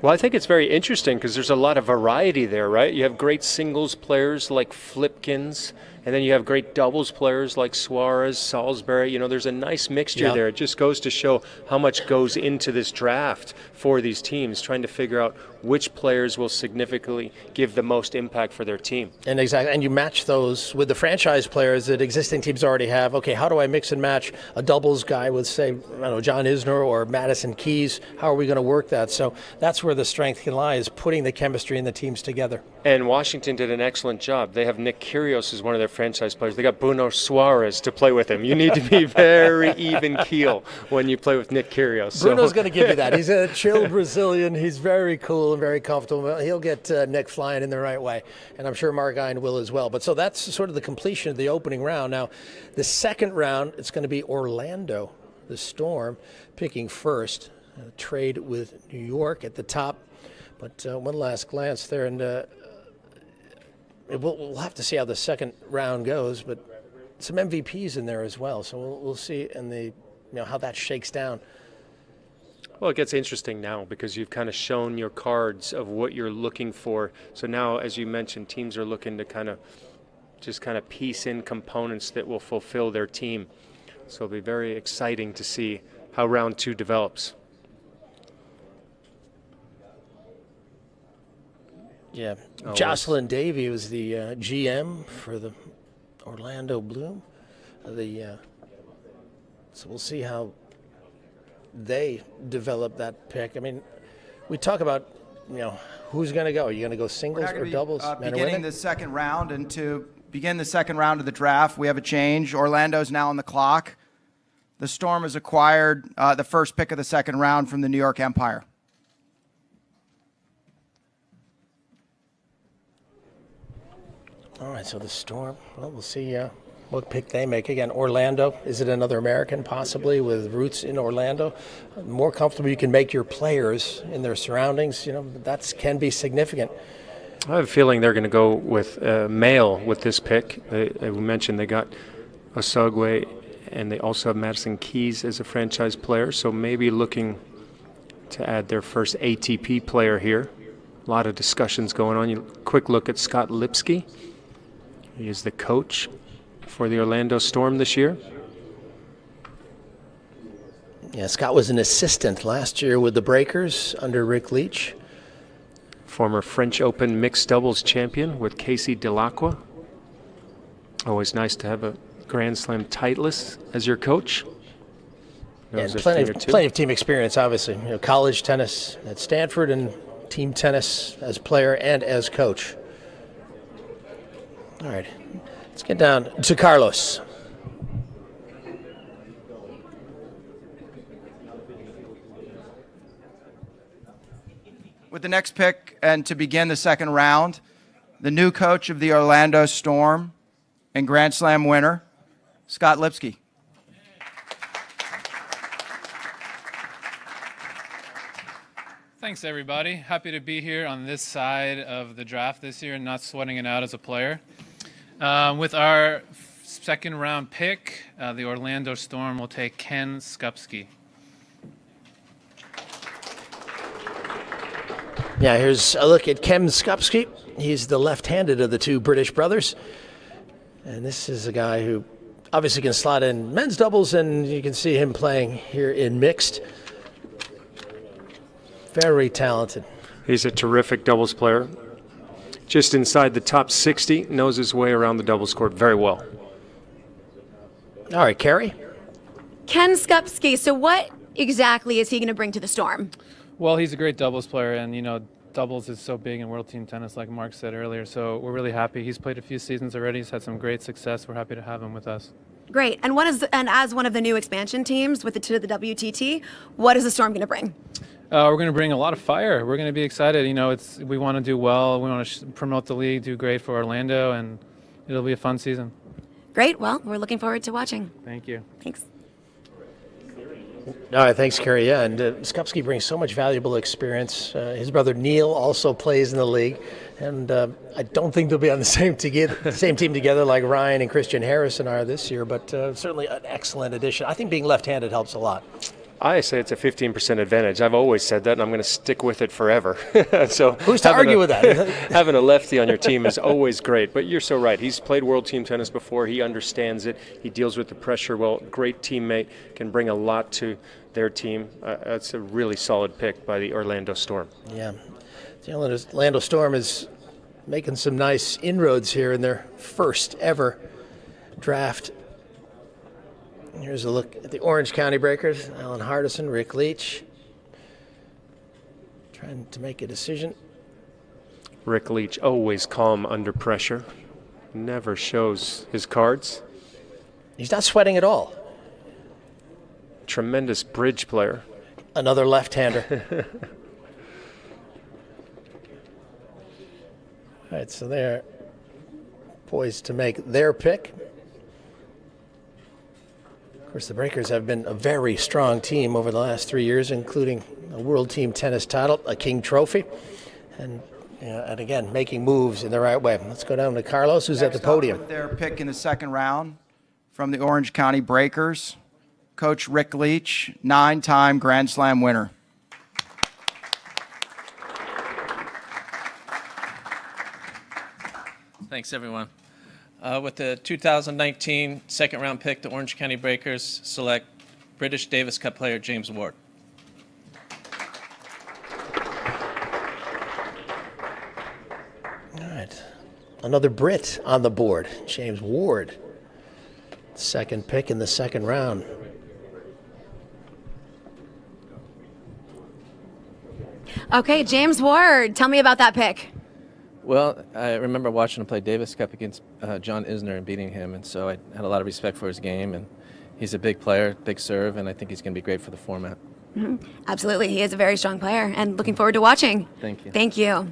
Well, I think it's very interesting because there's a lot of variety there, right? You have great singles players like Flipkins, and then you have great doubles players like Suarez, Salisbury. You know, there's a nice mixture there. It just goes to show how much goes into this draft for these teams, trying to figure out which players will significantly give the most impact for their team. And exactly, and you match those with the franchise players that existing teams already have. Okay, how do I mix and match a doubles guy with, say, I don't know, John Isner or Madison Keys? How are we going to work that? So that's where the strength can lie, is putting the chemistry in the teams together. And Washington did an excellent job. They have Nick Kyrgios as one of their franchise players. They got Bruno Suarez to play with him. You need to be very even keel when you play with Nick Kyrgios. Bruno's going to give you that. He's a chill Brazilian. He's very cool and very comfortable. He'll get Nick flying in the right way, and I'm sure Margine will as well. But so that's sort of the completion of the opening round. Now, the second round, it's going to be Orlando, the Storm, picking first. Trade with New York at the top. But one last glance there, and we'll have to see how the second round goes. But some MVPs in there as well, so we'll see in the how that shakes down. Well, it gets interesting now because you've kind of shown your cards of what you're looking for. So now, as you mentioned, teams are looking to just piece in components that will fulfill their team. So it'll be very exciting to see how round 2 develops. Yeah, Jocelyn Davey was the GM for the Orlando Bloom. So we'll see how they develop that pick. I mean, we talk about who's going to go. Are you going to go singles or doubles? Beginning the second round, and to begin the second round of the draft, we have a change. Orlando's now on the clock. The Storm has acquired the first pick of the second round from the New York Empire. All right, so the Storm, well, we'll see what pick they make. Again, Orlando, is it another American possibly with roots in Orlando? The more comfortable you can make your players in their surroundings, that can be significant. I have a feeling they're going to go with male with this pick. We mentioned they got Osogwe, and they also have Madison Keys as a franchise player, so maybe looking to add their first ATP player here. A lot of discussions going on. Quick look at Scott Lipsky. He is the coach for the Orlando Storm this year. Yeah, Scott was an assistant last year with the Breakers under Rick Leach. Former French Open mixed doubles champion with Casey Delacroix. Always nice to have a Grand Slam titleist as your coach. And plenty of team experience, obviously. College tennis at Stanford and team tennis as player and as coach. All right, let's get down to Carlos. With the next pick, and to begin the second round, the new coach of the Orlando Storm and Grand Slam winner, Scott Lipsky. Thanks, everybody. Happy to be here on this side of the draft this year and not sweating it out as a player. With our second round pick, the Orlando Storm will take Ken Skupski. Yeah, here's a look at Ken Skupski. He's the left-handed of the two British brothers. And this is a guy who obviously can slot in men's doubles, and you can see him playing here in mixed. Very talented. He's a terrific doubles player. Just inside the top 60, knows his way around the doubles court very well. All right, Carrie. Ken Skupski, so what exactly is he going to bring to the Storm? Well, he's a great doubles player, and doubles is so big in World Team Tennis, like Mark said earlier, so we're really happy. He's played a few seasons already. He's had some great success. We're happy to have him with us. Great. And as one of the new expansion teams to the WTT, what is the Storm going to bring? We're going to bring a lot of fire. We're going to be excited. We want to do well. We want to promote the league, do great for Orlando, and it'll be a fun season. Great. Well, we're looking forward to watching. Thank you. Thanks. All right, thanks, Kerry. Yeah, and Skupski brings so much valuable experience. His brother Neil also plays in the league, and I don't think they'll be on the same team together like Ryan and Christian Harrison are this year, but certainly an excellent addition. I think being left-handed helps a lot. I say it's a 15% advantage. I've always said that, and I'm going to stick with it forever. So who's to argue with that? Having a lefty on your team is always great. But you're so right. He's played World Team Tennis before. He understands it. He deals with the pressure well. Great teammate, can bring a lot to their team. That's a really solid pick by the Orlando Storm. Yeah, the Orlando Storm is making some nice inroads here in their first ever draft. Here's a look at the Orange County Breakers. Alan Hardison, Rick Leach, trying to make a decision. Rick Leach, always calm under pressure. Never shows his cards. He's not sweating at all. Tremendous bridge player. Another left-hander. All right, so they're poised to make their pick. Of course, the Breakers have been a very strong team over the last 3 years, including a World Team Tennis title, a King Trophy, and again, making moves in the right way. Let's go down to Carlos, who's Next at the podium. With their pick in the second round from the Orange County Breakers, Coach Rick Leach, 9-time Grand Slam winner. Thanks, everyone. With the 2019 second-round pick, the Orange County Breakers select British Davis Cup player James Ward. All right. Another Brit on the board, James Ward. Second pick in the second round. Okay, James Ward, tell me about that pick. Well, I remember watching him play Davis Cup against John Isner and beating him, and so I had a lot of respect for his game, and he's a big player, big serve, and I think he's going to be great for the format. Mm-hmm. Absolutely, he is a very strong player, and looking forward to watching. Thank you. Thank you.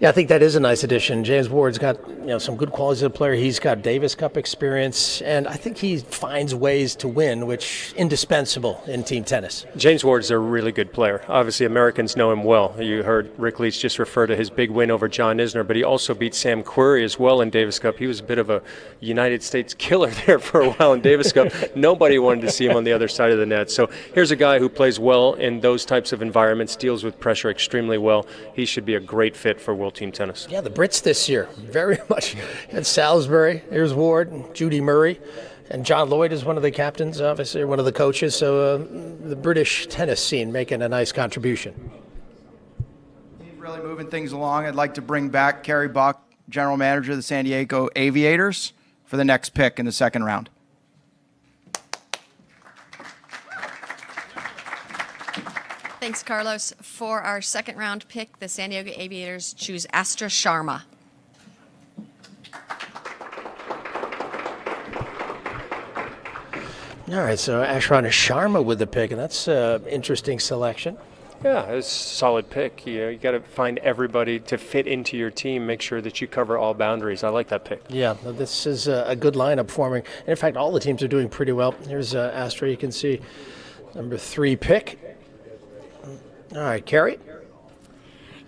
Yeah, I think that is a nice addition. James Ward's got some good qualities as a player. He's got Davis Cup experience, and I think he finds ways to win, which is indispensable in team tennis. James Ward's a really good player. Obviously, Americans know him well. You heard Rick Leach just refer to his big win over John Isner, but he also beat Sam Querrey as well in Davis Cup. He was a bit of a United States killer there for a while in Davis Cup. Nobody wanted to see him on the other side of the net. So here's a guy who plays well in those types of environments, deals with pressure extremely well. He should be a great fit for World Team Tennis. Yeah, the Brits this year, very much. At Salisbury, here's Ward, and Judy Murray, and John Lloyd is one of the captains, obviously, one of the coaches. So the British tennis scene making a nice contribution. Really moving things along. I'd like to bring back Kerry Buck, general manager of the San Diego Aviators, for the next pick in the second round. Thanks, Carlos. For our second round pick, the San Diego Aviators choose Astra Sharma. All right, so Ashrana Sharma with the pick, and that's an interesting selection. Yeah, it's a solid pick. You got to find everybody to fit into your team, make sure that you cover all boundaries. I like that pick. Yeah, this is a good lineup forming. And in fact, all the teams are doing pretty well. Here's Astra, you can see, number 3 pick. All right, Carrie.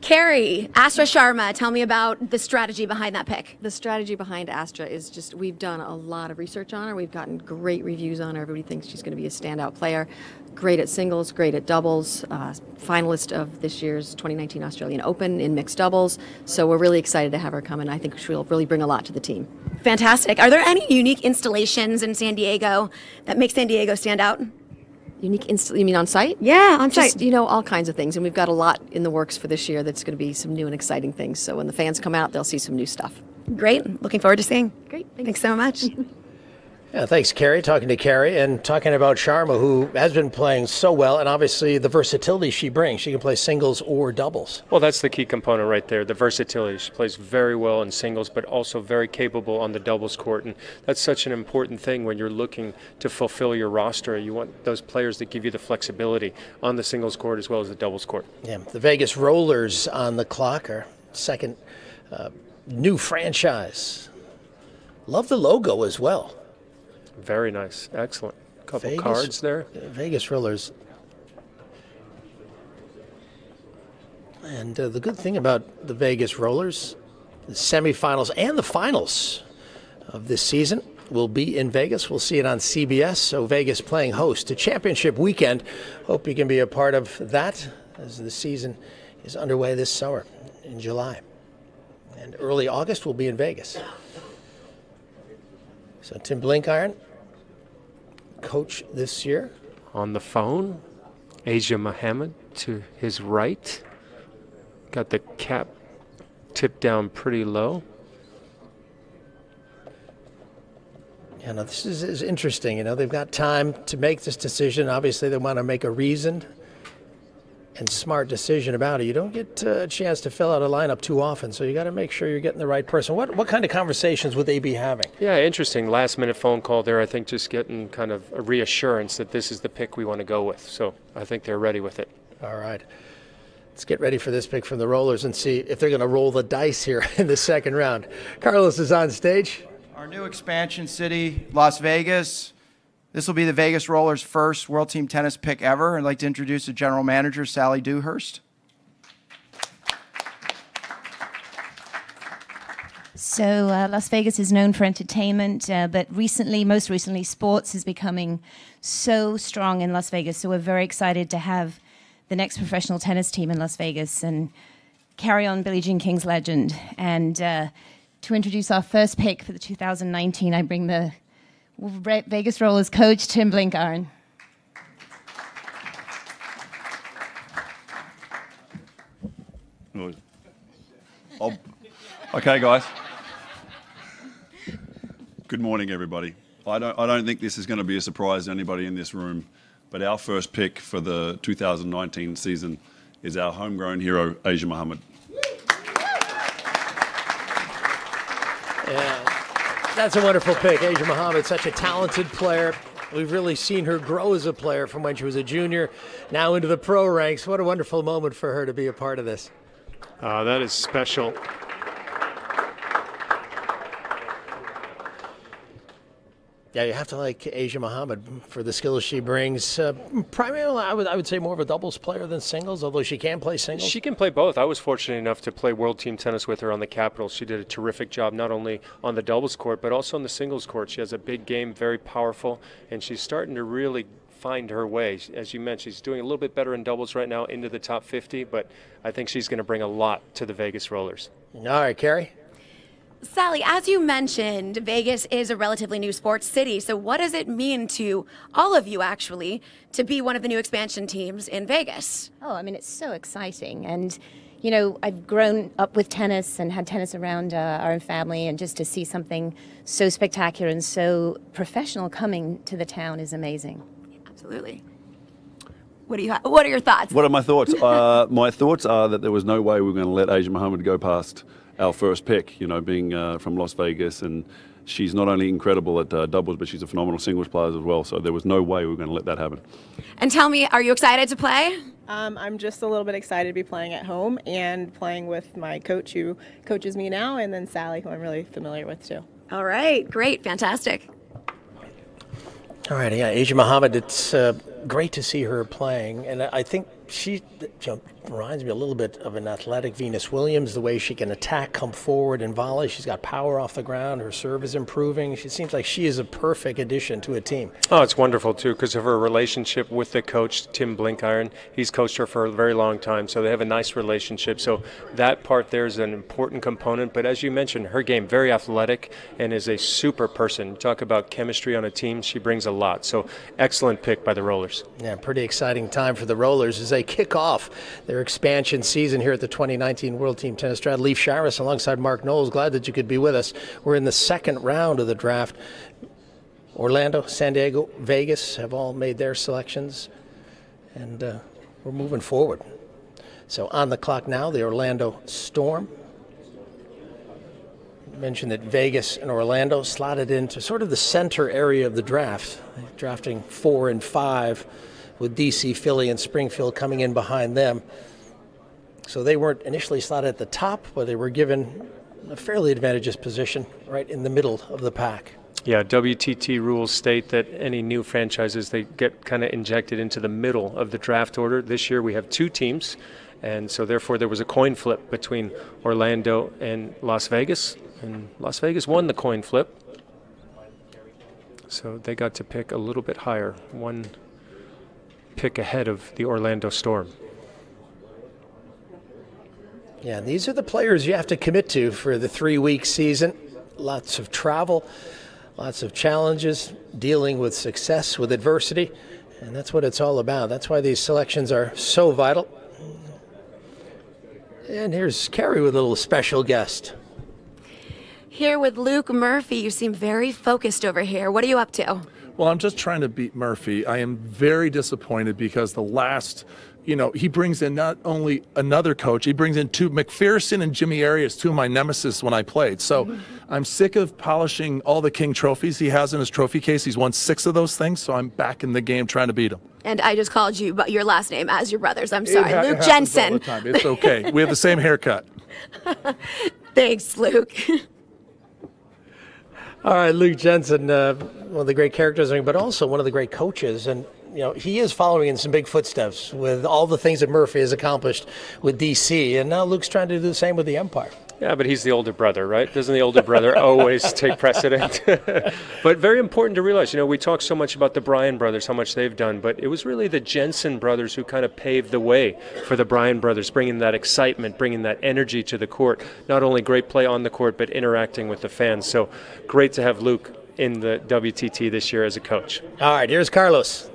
Carrie, Astra Sharma, tell me about the strategy behind that pick. The strategy behind Astra is just we've done a lot of research on her. We've gotten great reviews on her. Everybody thinks she's going to be a standout player. Great at singles, great at doubles, finalist of this year's 2019 Australian Open in mixed doubles. So we're really excited to have her come, and I think she'll really bring a lot to the team. Fantastic. Are there any unique installations in San Diego that make San Diego stand out? Unique you mean on site? Yeah, on site. Just, all kinds of things. And we've got a lot in the works for this year that's going to be some new and exciting things. So when the fans come out, they'll see some new stuff. Great. Looking forward to seeing. Great. Thanks so much. Yeah, thanks, Carrie. Talking to Carrie and talking about Sharma, who has been playing so well, and obviously the versatility she brings. She can play singles or doubles. Well, that's the key component right there, the versatility. She plays very well in singles, but also very capable on the doubles court. And that's such an important thing when you're looking to fulfill your roster. You want those players that give you the flexibility on the singles court as well as the doubles court. Yeah, the Vegas Rollers on the clock, our second new franchise. Love the logo as well. Very nice. Excellent. Couple cards there. Vegas Rollers. And the good thing about the Vegas Rollers, the semifinals and the finals of this season will be in Vegas. We'll see it on CBS. So Vegas playing host to championship weekend. Hope you can be a part of that as the season is underway this summer in July. And early August we'll be in Vegas. So Tim Blinkiron, coach this year. On the phone, Asia Mohammed to his right. Got the cap tipped down pretty low. Yeah, no, this is interesting. You know, they've got time to make this decision. Obviously, they want to make a reasoned and smart decision about it. You don't get a chance to fill out a lineup too often, so you got to make sure you're getting the right person. What kind of conversations would they be having? Yeah, interesting. Last-minute phone call there. I think just getting kind of a reassurance that this is the pick we want to go with. So I think they're ready with it. All right. Let's get ready for this pick from the Rollers and see if they're going to roll the dice here in the second round. Carlos is on stage. Our new expansion city, Las Vegas. This will be the Vegas Rollers' first World Team Tennis pick ever. I'd like to introduce the general manager, Sally Dewhurst. So Las Vegas is known for entertainment, but most recently, sports is becoming so strong in Las Vegas. So we're very excited to have the next professional tennis team in Las Vegas and carry on Billie Jean King's legend. And to introduce our first pick for the 2019, I bring the Vegas Rollers coach, Tim Blinkiron. Okay, guys. Good morning, everybody. I don't think this is going to be a surprise to anybody in this room, but our first pick for the 2019 season is our homegrown hero, Asia Mohammed. Yeah, that's a wonderful pick. Asia Mohammed, such a talented player. We've really seen her grow as a player from when she was a junior, now into the pro ranks. What a wonderful moment for her to be a part of this. That is special. Yeah, you have to like Asia Mohammed for the skills she brings. Primarily, I would say more of a doubles player than singles, although she can play singles. She can play both. I was fortunate enough to play World Team Tennis with her on the Capitol. She did a terrific job, not only on the doubles court, but also on the singles court. She has a big game, very powerful, and she's starting to really find her way. As you mentioned, she's doing a little bit better in doubles right now, into the top 50, but I think she's going to bring a lot to the Vegas Rollers. All right, Carrie? Sally, as you mentioned, Vegas is a relatively new sports city. So what does it mean to all of you, actually, to be one of the new expansion teams in Vegas? Oh, I mean, it's so exciting. And, you know, I've grown up with tennis and had tennis around our family, and just to see something so spectacular and so professional coming to the town is amazing. Absolutely. What are your thoughts? What are my thoughts? My thoughts are that there was no way we were going to let Asia Mohammed go past our first pick, you know, being from Las Vegas, and she's not only incredible at doubles, but she's a phenomenal singles player as well, so there was no way we were going to let that happen. And tell me, are you excited to play? I'm just a little bit excited to be playing at home and playing with my coach who coaches me now, and then Sally, who I'm really familiar with too. All right, great, fantastic. All right, yeah, Asia Mohammed, it's great to see her playing, and I think she reminds me a little bit of an athletic Venus Williams, the way she can attack, come forward, and volley. She's got power off the ground. Her serve is improving. She seems like she is a perfect addition to a team. Oh, it's wonderful, too, because of her relationship with the coach, Tim Blinkiron. He's coached her for a very long time, so they have a nice relationship. So that part there is an important component. But as you mentioned, her game, very athletic and is a super person. You talk about chemistry on a team, she brings a lot. So excellent pick by the Rollers. Yeah, pretty exciting time for the Rollers as they kick off their expansion season here at the 2019 World Team Tennis Draft. Leif Shiras alongside Mark Knowles. Glad that you could be with us. We're in the second round of the draft. Orlando, San Diego, Vegas have all made their selections, and we're moving forward. So on the clock now, the Orlando Storm. I mentioned that Vegas and Orlando slotted into sort of the center area of the draft, drafting 4 and 5, with DC, Philly, and Springfield coming in behind them. So they weren't initially slotted at the top, but they were given a fairly advantageous position right in the middle of the pack. Yeah, WTT rules state that any new franchises, they get kind of injected into the middle of the draft order. This year we have 2 teams, and so therefore there was a coin flip between Orlando and Las Vegas, and Las Vegas won the coin flip. So they got to pick a little bit higher, one pick ahead of the Orlando Storm. Yeah, these are the players you have to commit to for the 3-week season. Lots of travel, lots of challenges, dealing with success, with adversity, and that's what it's all about. That's why these selections are so vital. And here's Carrie with a little special guest. Here with Luke Murphy, you seem very focused over here. What are you up to? Well, I'm just trying to beat Murphy. I am very disappointed because the last, he brings in not only another coach, he brings in two, McPherson and Jimmy Arias, two of my nemesis when I played. So I'm sick of polishing all the King trophies he has in his trophy case. He's won 6 of those things, so I'm back in the game trying to beat him. And I just called you your last name as your brother's. I'm sorry. Luke It happens Jensen. all the time. It's okay. We have the same haircut. Thanks, Luke. All right, Luke Jensen, one of the great characters, but also one of the great coaches. And, he is following in some big footsteps with all the things that Murphy has accomplished with DC. And now Luke's trying to do the same with the Empire. Yeah, but he's the older brother, right? Doesn't the older brother always take precedent? But very important to realize, we talk so much about the Bryan brothers, how much they've done, but it was really the Jensen brothers who kind of paved the way for the Bryan brothers, bringing that excitement, bringing that energy to the court. Not only great play on the court, but interacting with the fans. So great to have Luke in the WTT this year as a coach. All right, here's Carlos.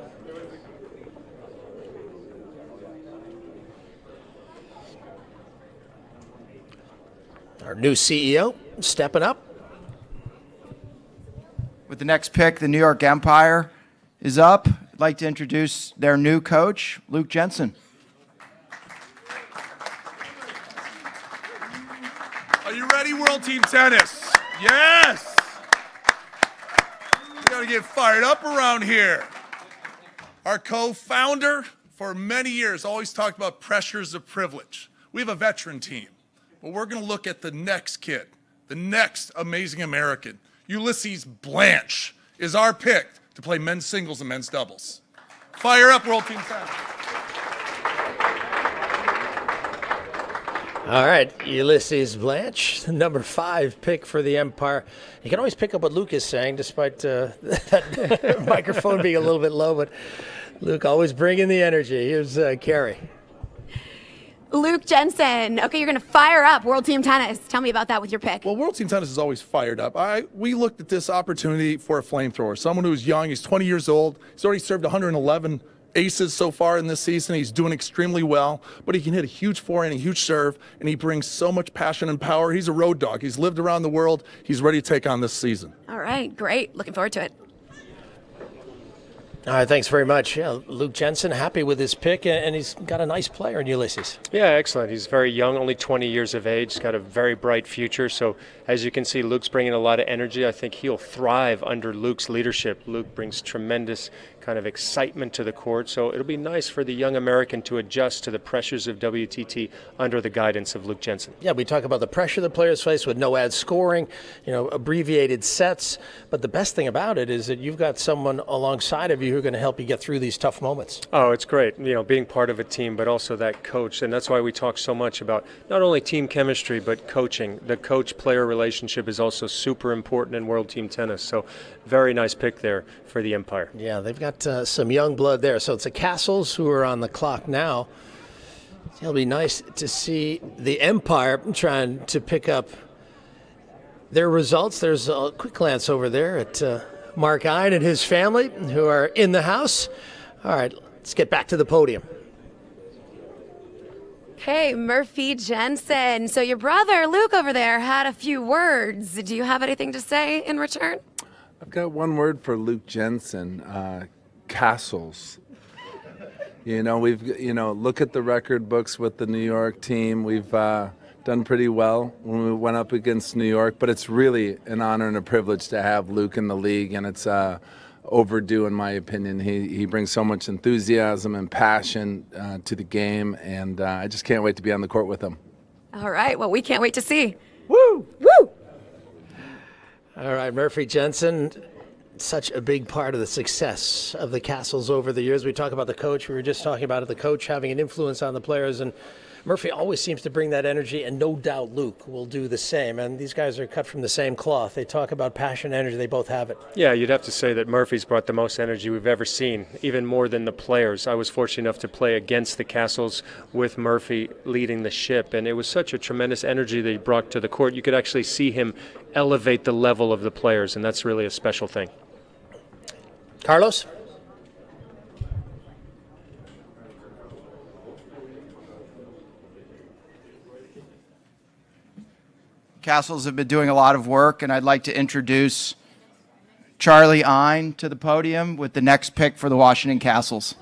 Our new CEO stepping up. With the next pick, the New York Empire is up. I'd like to introduce their new coach, Luke Jensen. Are you ready, World Team Tennis? Yes! We got to get fired up around here. Our co-founder for many years always talked about pressures of privilege. We have a veteran team. But we're going to look at the next kid, the next amazing American. Ulysses Blanche is our pick to play men's singles and men's doubles. Fire up, World Team Tennis. All right, Ulysses Blanche, the number 5 pick for the Empire. You can always pick up what Luke is saying, despite that microphone being a little bit low, but Luke always bringing the energy. Here's Carrie. Luke Jensen. Okay, you're going to fire up World Team Tennis. Tell me about that with your pick. Well, World Team Tennis is always fired up. We looked at this opportunity for a flamethrower, someone who's young. He's 20 years old. He's already served 111 aces so far in this season. He's doing extremely well, but he can hit a huge forehand, a huge serve, and he brings so much passion and power. He's a road dog. He's lived around the world. He's ready to take on this season. All right, great. Looking forward to it. All right, thanks very much. Yeah, Luke Jensen, happy with his pick, and he's got a nice player in Ulysses. Yeah, excellent. He's very young, only 20 years of age. He's got a very bright future. So as you can see, Luke's bringing a lot of energy. I think he'll thrive under Luke's leadership. Luke brings tremendous kind of excitement to the court. So it'll be nice for the young American to adjust to the pressures of WTT under the guidance of Luke Jensen. Yeah, we talk about the pressure the players face with no ad scoring, abbreviated sets. But the best thing about it is that you've got someone alongside of you who's going to help you get through these tough moments. Oh, it's great, being part of a team, but also that coach. And that's why we talk so much about not only team chemistry, but coaching. The coach-player relationship is also super important in World Team Tennis. So very nice pick there for the Empire. Yeah, they've got some young blood there. So it's the Castles who are on the clock now. It'll be nice to see the Empire trying to pick up their results. There's a quick glance over there at Mark Ein and his family who are in the house. All right, let's get back to the podium. Okay, Murphy Jensen. So your brother, Luke, over there had a few words. Do you have anything to say in return? I've got one word for Luke Jensen, castles. We've look at the record books with the New York team. We've done pretty well when we went up against New York, but it's really an honor and a privilege to have Luke in the league, and it's overdue in my opinion. He brings so much enthusiasm and passion to the game, and I just can't wait to be on the court with him. All right, well, we can't wait to see. Woo! Woo! All right, Murphy Jensen, such a big part of the success of the Castles over the years. We talk about the coach. We were just talking about it, the coach having an influence on the players, and Murphy always seems to bring that energy, and no doubt Luke will do the same. And these guys are cut from the same cloth. They talk about passion and energy. They both have it. Yeah, you'd have to say that Murphy's brought the most energy we've ever seen, even more than the players. I was fortunate enough to play against the Castles with Murphy leading the ship, and it was such a tremendous energy that he brought to the court. You could actually see him elevate the level of the players, and that's really a special thing. Carlos? Castles have been doing a lot of work, and I'd like to introduce Charlie Ein to the podium with the next pick for the Washington Castles.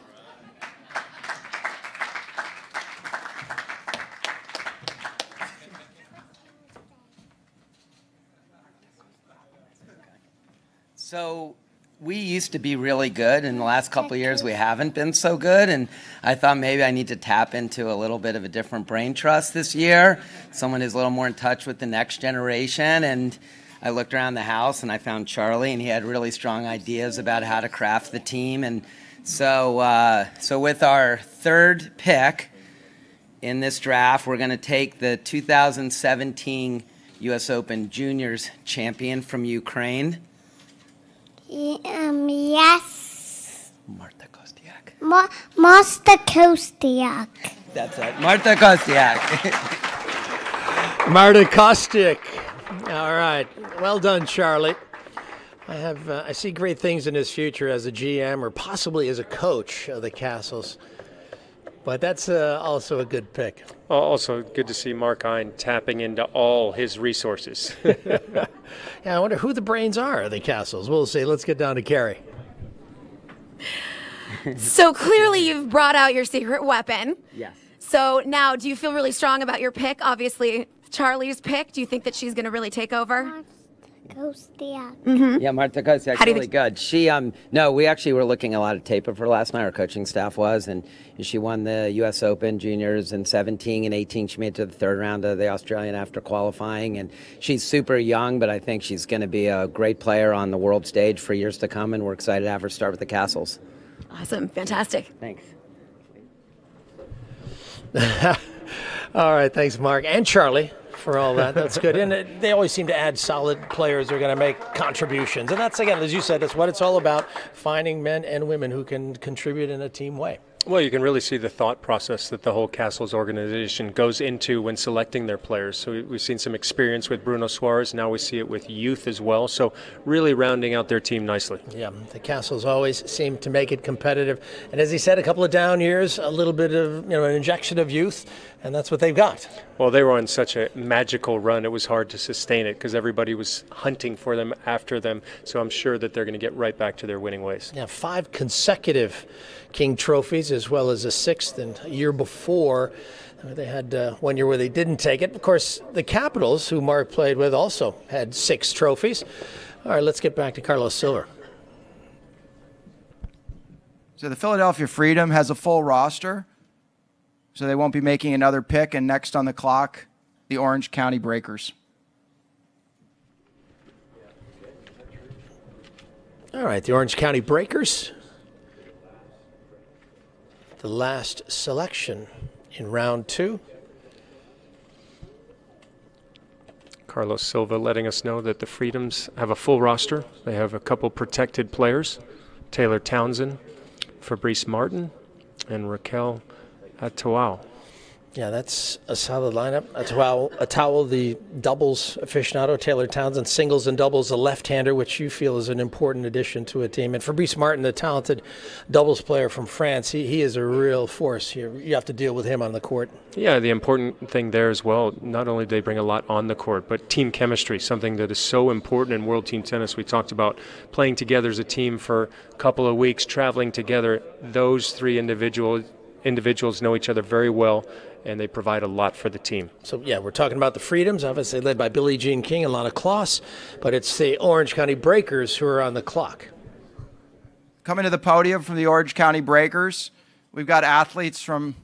So we used to be really good. In the last couple of years, we haven't been so good. And I thought maybe I need to tap into a little bit of a different brain trust this year, someone who's a little more in touch with the next generation. And I looked around the house and I found Charlie, and he had really strong ideas about how to craft the team. And so with our third pick in this draft, we're going to take the 2017 U.S. Open Juniors champion from Ukraine. Yes. Marta Kostiak. Marta Kostiak. That's it. Marta Kostiak. Marta Kostiak. All right. Well done, Charlie. I see great things in his future as a GM or possibly as a coach of the Castles. But that's also a good pick. Also, good to see Mark Ein tapping into all his resources. Yeah, I wonder who the brains are of the Castles. We'll see. Let's get down to Carrie. So clearly you've brought out your secret weapon. Yes. So now, do you feel really strong about your pick? Obviously, Charlie's pick. Do you think that she's going to really take over? Kostiak. Mm-hmm. Yeah, Marta Kostiak's How do you really good. She, no, we actually were looking a lot of tape of her last night. Our coaching staff was, and she won the U.S. Open Juniors in 17 and 18. She made it to the third round of the Australian after qualifying, and she's super young, but I think she's going to be a great player on the world stage for years to come, and we're excited to have her start with the Castles. Awesome. Fantastic. Thanks. All right. Thanks, Mark. And Charlie. For all that. That's good. And they always seem to add solid players who are going to make contributions. And that's, again, as you said, that's what it's all about, finding men and women who can contribute in a team way. Well, you can really see the thought process that the whole Castles organization goes into when selecting their players. So we've seen some experience with Bruno Suarez. Now we see it with youth as well. So really rounding out their team nicely. Yeah, the Castles always seem to make it competitive. And as he said, a couple of down years, a little bit of an injection of youth, and that's what they've got. Well, they were on such a magical run, it was hard to sustain it because everybody was hunting for them after them. So I'm sure that they're going to get right back to their winning ways. Yeah, 5 consecutive King trophies, as well as a 6th. And a year before, they had 1 year where they didn't take it. Of course, the Capitals, who Mark played with, also had 6 trophies. All right, let's get back to Carlos Silver. So the Philadelphia Freedom has a full roster, so they won't be making another pick. And next on the clock, the Orange County Breakers. All right, the Orange County Breakers. The last selection in round 2. Carlos Silva letting us know that the Freedoms have a full roster. They have a couple protected players, Taylor Townsend, Fabrice Martin, and Raquel Atoao. Yeah, that's a solid lineup. Atoao, the doubles aficionado, Taylor Townsend, singles and doubles, a left-hander, which you feel is an important addition to a team. And Fabrice Martin, the talented doubles player from France, he is a real force here. You have to deal with him on the court. Yeah, the important thing there as well, not only do they bring a lot on the court, but team chemistry, something that is so important in World Team Tennis. We talked about playing together as a team for a couple of weeks, traveling together. Those 3 individuals know each other very well, and they provide a lot for the team. So, yeah, we're talking about the Freedoms, obviously led by Billie Jean King and Lana Kloss, but it's the Orange County Breakers who are on the clock. Coming to the podium from the Orange County Breakers, we've got athletes from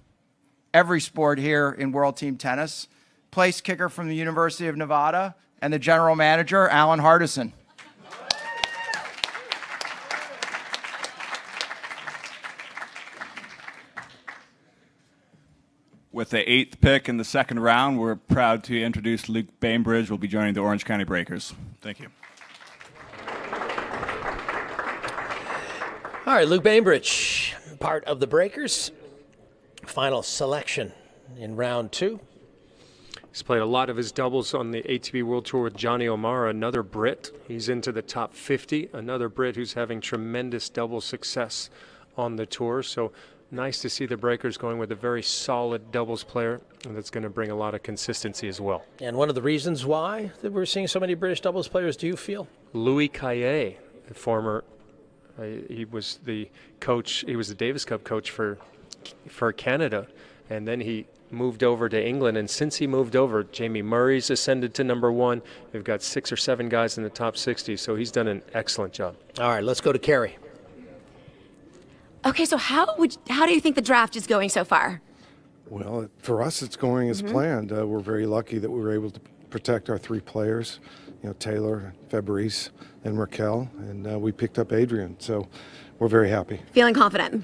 every sport here in World Team Tennis. Place kicker from the University of Nevada, and the general manager, Alan Hardison. With the 8th pick in the second round, we're proud to introduce Luke Bainbridge, will be joining the Orange County Breakers. Thank you. All right, Luke Bainbridge, part of the Breakers. Final selection in round 2. He's played a lot of his doubles on the ATP World Tour with Johnny O'Mara, another Brit. He's into the top 50, another Brit who's having tremendous double success on the tour. So nice to see the Breakers going with a very solid doubles player, and that's going to bring a lot of consistency as well. And one of the reasons why that we're seeing so many British doubles players, do you feel? Louis Caillet, the former, he was the coach, he was the Davis Cup coach for Canada, and then he moved over to England, and since he moved over, Jamie Murray's ascended to #1. They've got 6 or 7 guys in the top 60, so he's done an excellent job. All right, let's go to Carrie. Okay, so how do you think the draft is going so far? Well, for us, it's going as planned. We're very lucky that we were able to protect our 3 players, Taylor, Fabrice, and Raquel, and we picked up Adrian, so we're very happy. Feeling confident?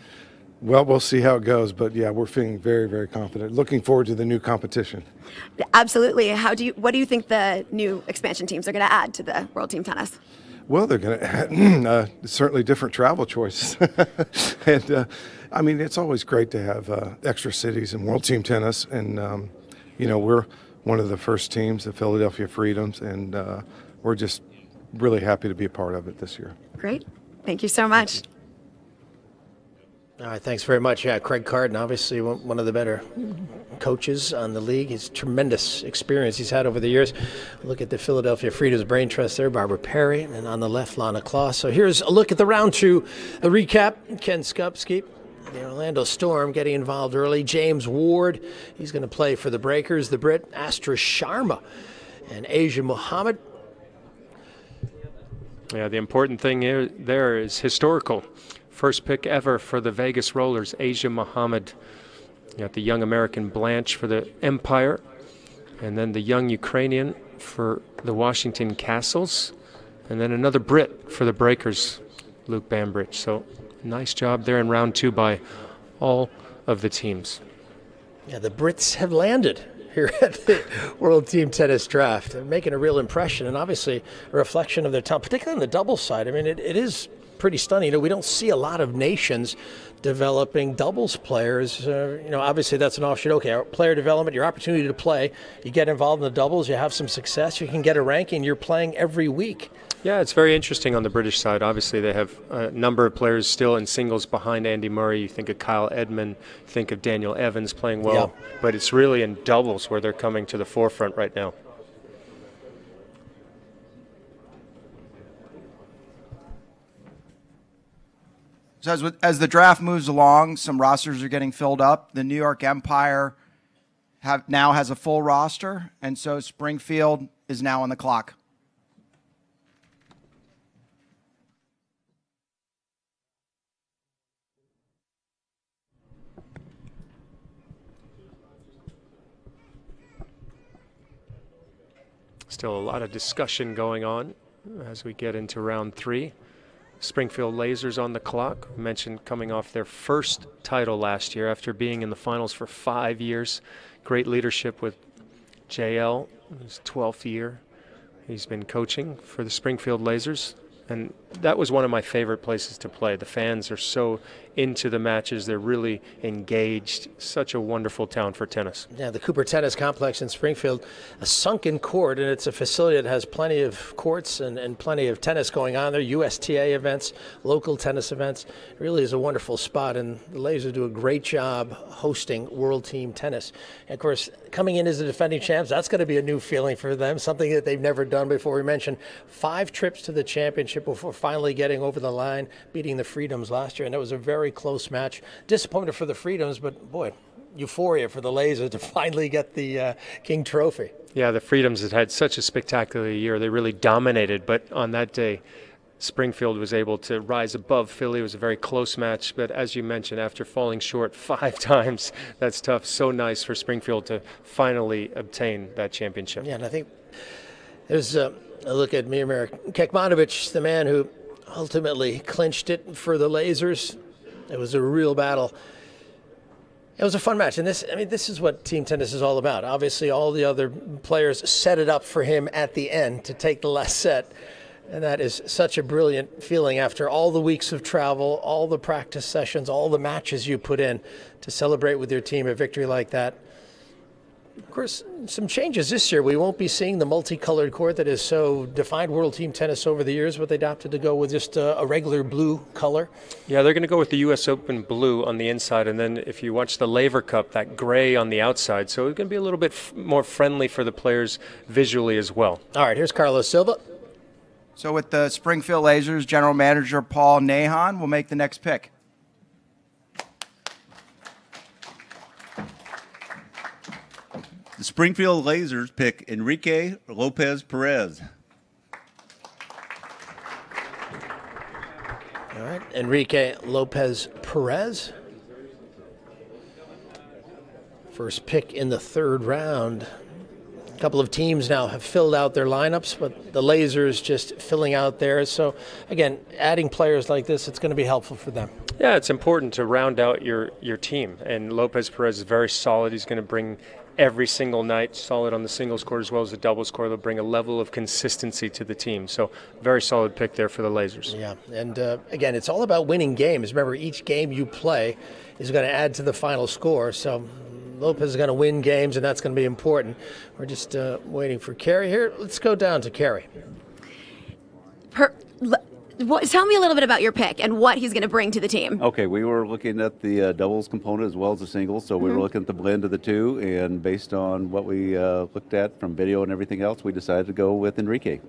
Well, we'll see how it goes, but yeah, we're feeling very, very confident. Looking forward to the new competition. Absolutely. What do you think the new expansion teams are going to add to the World Team Tennis? Well, they're going to add certainly different travel choices. And, I mean, it's always great to have extra cities in World Team Tennis. And, we're one of the first teams, the Philadelphia Freedoms, and we're just really happy to be a part of it this year. Great. Thank you so much. All right, thanks very much. Yeah, Craig Carden, obviously one of the better coaches on the league. He's tremendous experience he's had over the years. Look at the Philadelphia Freedom's brain trust there, Barbara Perry, and on the left, Lana Klaus. So here's a look at the round 2, a recap. Ken Skupski, the Orlando Storm, getting involved early. James Ward, he's going to play for the Breakers. The Brit, Astra Sharma, and Asia Muhammad. Yeah, the important thing there is historical. First pick ever for the Vegas Rollers, Asia Muhammad. You got the young American Blanche for the Empire, and then the young Ukrainian for the Washington Castles, and then another Brit for the Breakers, Luke Bainbridge. So nice job there in round 2 by all of the teams. Yeah, the Brits have landed here at the World Team Tennis Draft. They're making a real impression, and obviously a reflection of their talent, particularly on the doubles side. I mean, it is pretty stunning. We don't see a lot of nations developing doubles players. Obviously that's an offshoot. Okay, our player development, your opportunity to play, you get involved in the doubles, you have some success, you can get a ranking, you're playing every week. Yeah, it's very interesting on the British side. Obviously they have a number of players still in singles behind Andy Murray. You think of Kyle Edmund, think of Daniel Evans playing well, but it's really in doubles where they're coming to the forefront right now. So as the draft moves along, some rosters are getting filled up. The New York Empire now has a full roster, and so Springfield is now on the clock. Still a lot of discussion going on as we get into round 3. Springfield Lasers on the clock. I mentioned coming off their first title last year after being in the finals for 5 years. Great leadership with JL, his 12th year. He's been coaching for the Springfield Lasers, and that was one of my favorite places to play. The fans are so into the matches. They're really engaged. Such a wonderful town for tennis. Yeah, the Cooper Tennis Complex in Springfield, a sunken court, and it's a facility that has plenty of courts and plenty of tennis going on there, USTA events, local tennis events. It really is a wonderful spot, and the Lasers do a great job hosting World Team Tennis. And of course, coming in as the defending champs, that's going to be a new feeling for them, something that they've never done before. We mentioned 5 trips to the championship before finally getting over the line, beating the Freedoms last year, and it was a very close match. Disappointed for the Freedoms, but boy, euphoria for the Lasers to finally get the King Trophy. Yeah, the Freedoms had such a spectacular year. They really dominated, but on that day, Springfield was able to rise above Philly. It was a very close match, but as you mentioned, after falling short 5 times, that's tough. So nice for Springfield to finally obtain that championship. Yeah, and I think there's a look at Miomir Kekmanovic, the man who ultimately clinched it for the Lasers. It was a real battle. It was a fun match, and this is what team tennis is all about. Obviously, all the other players set it up for him at the end to take the last set, and that is such a brilliant feeling after all the weeks of travel, all the practice sessions, all the matches you put in to celebrate with your team a victory like that. Of course, some changes this year. We won't be seeing the multicolored court that has so defined World Team Tennis over the years, but they opted to go with just a regular blue color. Yeah, they're going to go with the U.S. Open blue on the inside, and then if you watch the Laver Cup, that gray on the outside. So it's going to be a little bit more friendly for the players visually as well. All right, here's Carlos Silva. So with the Springfield Lasers, General Manager Paul Nahan will make the next pick. The Springfield Lasers pick Enrique Lopez Perez. All right, Enrique Lopez Perez. First pick in the third round. A couple of teams now have filled out their lineups, but the Lasers just filling out theirs. So, again, adding players like this, it's going to be helpful for them. Yeah, it's important to round out your team, and Lopez Perez is very solid. He's going to bring every single night, solid on the singles court as well as the doubles court. They'll bring a level of consistency to the team. So very solid pick there for the Lasers. Yeah, and again, it's all about winning games. Remember, each game you play is going to add to the final score. So Lopez is going to win games, and that's going to be important. We're just waiting for Carrie here. Let's go down to Carrie. Tell me a little bit about your pick and what he's going to bring to the team. Okay, we were looking at the doubles component as well as the singles, so we were looking at the blend of the two, and based on what we looked at from video and everything else, we decided to go with Enrique.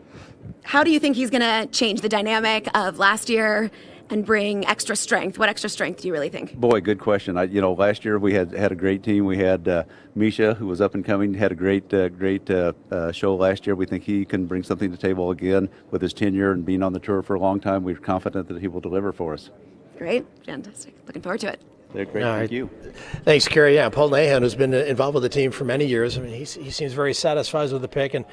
How do you think he's going to change the dynamic of last year and bring extra strength? What extra strength do you really think? Boy, good question. Last year we had a great team. We had Misha, who was up and coming, had a great show last year. We think he can bring something to the table again with his tenure and being on the tour for a long time. We're confident that he will deliver for us. Great, fantastic. Looking forward to it. They're great. Thank you. Thanks, Kerry. Yeah, Paul Nahan, who's been involved with the team for many years. I mean, he seems very satisfied with the pick. And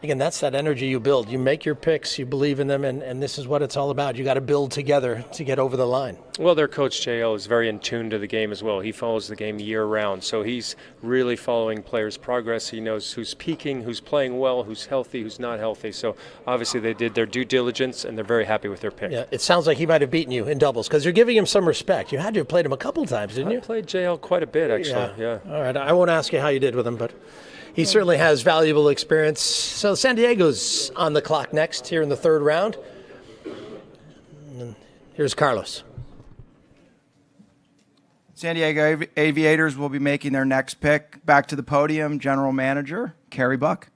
again, that's that energy you build. You make your picks, you believe in them, and this is what it's all about. You got to build together to get over the line. Well, their coach, JL, is very in tune to the game as well. He follows the game year-round, so he's really following players' progress. He knows who's peaking, who's playing well, who's healthy, who's not healthy. So obviously they did their due diligence, and they're very happy with their pick. Yeah, it sounds like he might have beaten you in doubles because you're giving him some respect. You had to have played him a couple times, didn't you? I played JL quite a bit, actually. Yeah. All right, I won't ask you how you did with him, but he certainly has valuable experience. So San Diego's on the clock next here in the third round. And here's Carlos. San Diego Aviators will be making their next pick. Back to the podium, General Manager Carrie Buck.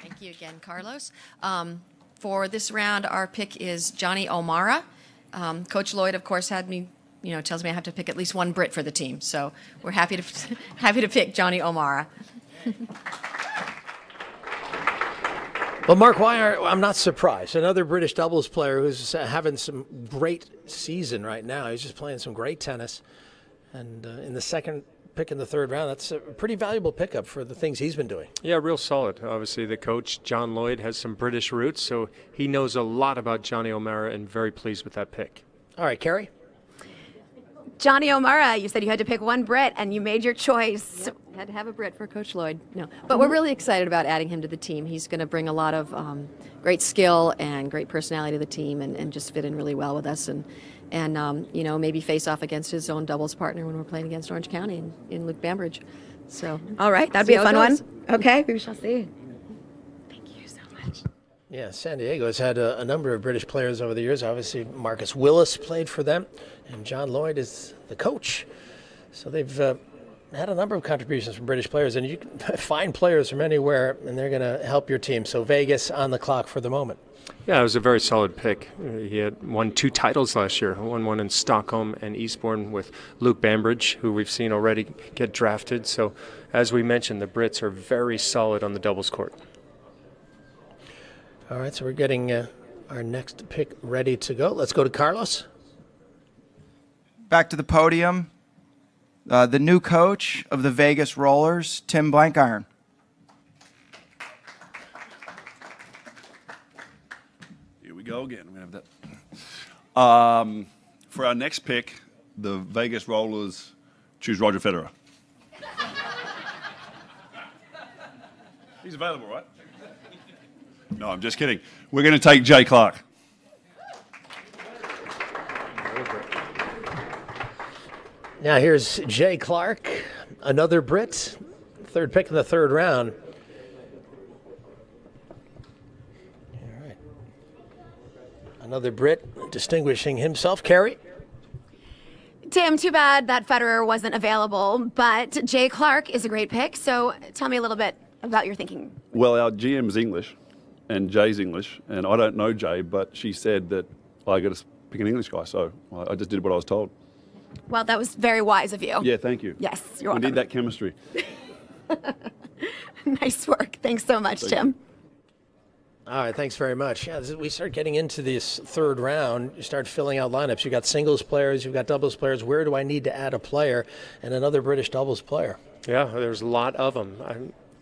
Thank you again, Carlos. For this round, our pick is Johnny O'Mara. Coach Lloyd, of course, had me, tells me I have to pick at least one Brit for the team. So we're happy to pick Johnny O'Mara. Well, Mark Wire, I'm not surprised. Another British doubles player who's having some great season right now. He's just playing some great tennis. And in the second pick in the third round, that's a pretty valuable pickup for the things he's been doing. Yeah, real solid. Obviously, the coach, John Lloyd, has some British roots, so he knows a lot about Johnny O'Mara and very pleased with that pick. All right, Carrie? Johnny O'Mara, you said you had to pick one Brit, and you made your choice. Yep, had to have a Brit for Coach Lloyd. No, but we're really excited about adding him to the team. He's going to bring a lot of great skill and great personality to the team, and just fit in really well with us, and maybe face off against his own doubles partner when we're playing against Orange County in Luke Bambridge. So, all right, that'd be a fun one. Okay, we shall see. Thank you so much. Yeah, San Diego has had a number of British players over the years. Obviously, Marcus Willis played for them, and John Lloyd is the coach. So they've had a number of contributions from British players, and you can find players from anywhere, and they're going to help your team. So Vegas on the clock for the moment. Yeah, it was a very solid pick. He had won 2 titles last year, won one in Stockholm and Eastbourne with Luke Bambridge, who we've seen already get drafted. So, as we mentioned, the Brits are very solid on the doubles court. All right, so we're getting our next pick ready to go. Let's go to Carlos. Back to the podium, the new coach of the Vegas Rollers, Tim Blankiron. Here we go again. I'm gonna have that. For our next pick, the Vegas Rollers choose Roger Federer. He's available, right? No, I'm just kidding. We're going to take Jay Clark. Now here's Jay Clark, another Brit, third pick in the third round. All right. Another Brit distinguishing himself. Carrie? Tim, too bad that Federer wasn't available, but Jay Clark is a great pick. So tell me a little bit about your thinking. Well, our GM's English, and Jay's English, and I don't know Jay, but she said that I got to pick an English guy, so I just did what I was told. Well, that was very wise of you. Yeah, thank you. Yes, you're We welcome. need that chemistry. Nice work. Thanks so much, Tim. All right, thanks very much. Yeah, we start getting into this third round. You start filling out lineups. You've got singles players, you've got doubles players. Where do I need to add a player? And another British doubles player. Yeah, there's a lot of them.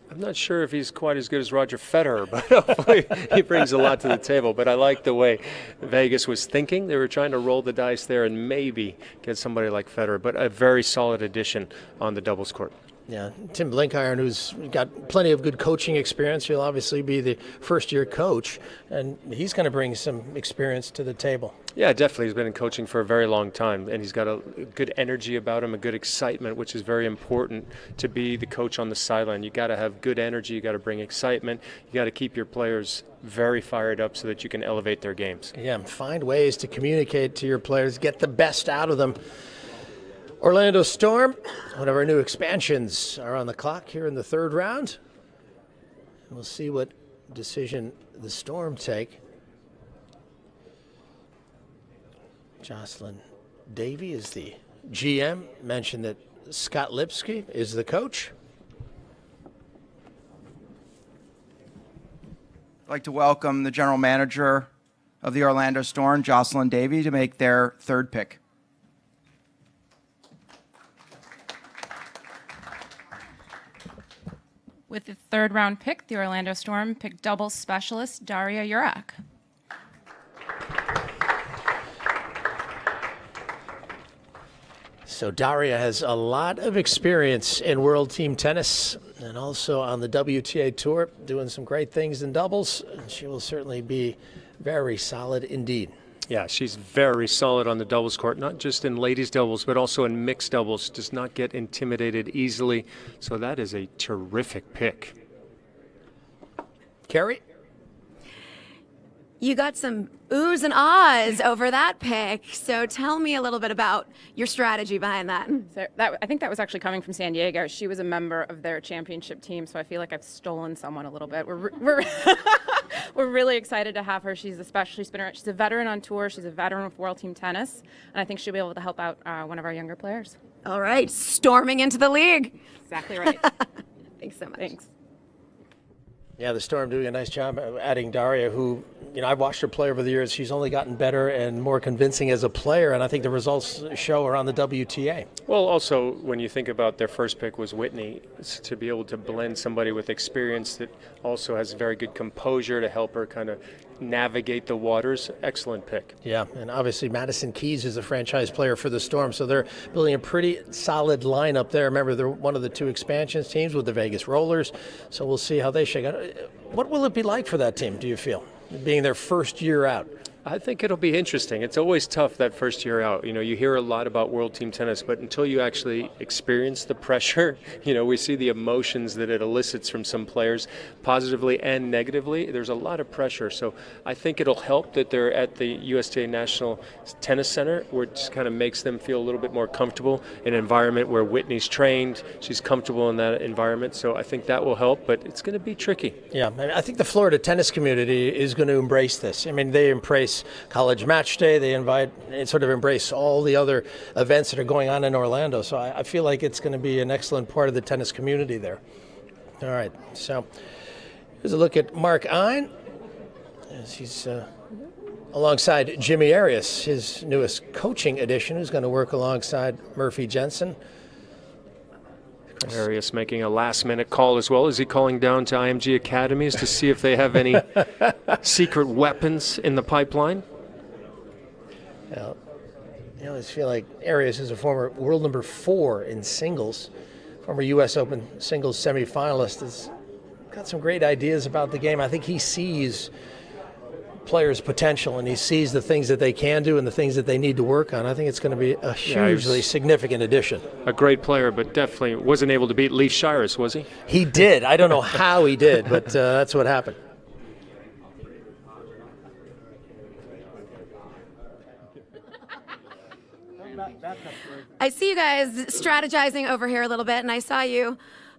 I'm not sure if he's quite as good as Roger Federer, but hopefully he brings a lot to the table. But I like the way Vegas was thinking. They were trying to roll the dice there and maybe get somebody like Federer, but a very solid addition on the doubles court. Yeah, Tim Blinkiron, who's got plenty of good coaching experience. He'll obviously be the first-year coach, and he's going to bring some experience to the table. Yeah, definitely. He's been in coaching for a very long time, and he's got a good energy about him, a good excitement, which is very important to be the coach on the sideline. You got to have good energy. You got to bring excitement. You got to keep your players very fired up so that you can elevate their games. Yeah, find ways to communicate to your players, get the best out of them. Orlando Storm, one of our new expansions, are on the clock here in the third round. We'll see what decision the Storm take. Jocelyn Davey is the GM. Mentioned that Scott Lipsky is the coach. I'd like to welcome the general manager of the Orlando Storm, Jocelyn Davey, to make their third pick. With the third round pick, the Orlando Storm picked doubles specialist Daria Jurak. So Daria has a lot of experience in World Team Tennis and also on the WTA Tour, doing some great things in doubles. She will certainly be very solid indeed. Yeah, she's very solid on the doubles court, not just in ladies doubles, but also in mixed doubles. Does not get intimidated easily. So that is a terrific pick. Carrie? You got some oohs and ahs over that pick. So tell me a little bit about your strategy behind that. So I think that was actually coming from San Diego. She was a member of their championship team, so I feel like I've stolen someone a little bit. We're really excited to have her. She's a she's a veteran on tour. She's a veteran with World Team Tennis, and I think she'll be able to help out one of our younger players. All right, storming into the league. Exactly right. Thanks so much. Thanks. Yeah, the Storm doing a nice job adding Daria, who, I've watched her play over the years. She's only gotten better and more convincing as a player, and I think the results show her on the WTA. Well, also, when you think about their first pick was Whitney, to be able to blend somebody with experience that also has very good composure to help her kind of navigate the waters, excellent pick. Yeah, and obviously Madison Keys is a franchise player for the Storm, so they're building a pretty solid lineup there. Remember, they're one of the two expansions teams with the Vegas Rollers, so we'll see how they shake out. What will it be like for that team, do you feel, being their first year out? I think it'll be interesting. It's always tough that first year out. You hear a lot about World Team Tennis, but until you actually experience the pressure, we see the emotions that it elicits from some players, positively and negatively. There's a lot of pressure. So I think it'll help that they're at the USTA National Tennis Center, where it just kind of makes them feel a little bit more comfortable in an environment where Whitney's trained. She's comfortable in that environment. So I think that will help, but it's going to be tricky. Yeah, I think the Florida tennis community is going to embrace this. They embrace College Match Day. They sort of embrace all the other events that are going on in Orlando. So I feel like it's going to be an excellent part of the tennis community there. All right, so here's a look at Mark Ein as he's alongside Jimmy Arias, his newest coaching addition, who's going to work alongside Murphy Jensen. Arias making a last-minute call as well. Is he calling down to IMG Academies to see if they have any secret weapons in the pipeline? Well, You know, I just feel like Arias is a former world number 4 in singles, former U.S. Open singles semifinalist, has got some great ideas about the game. I think he sees players' potential, and he sees the things that they can do and the things that they need to work on. I think it's going to be a hugely significant addition. A great player, but definitely wasn't able to beat Leif Shiras, was he? He did. I don't know how he did, but that's what happened. I see you guys strategizing over here a little bit, and I saw you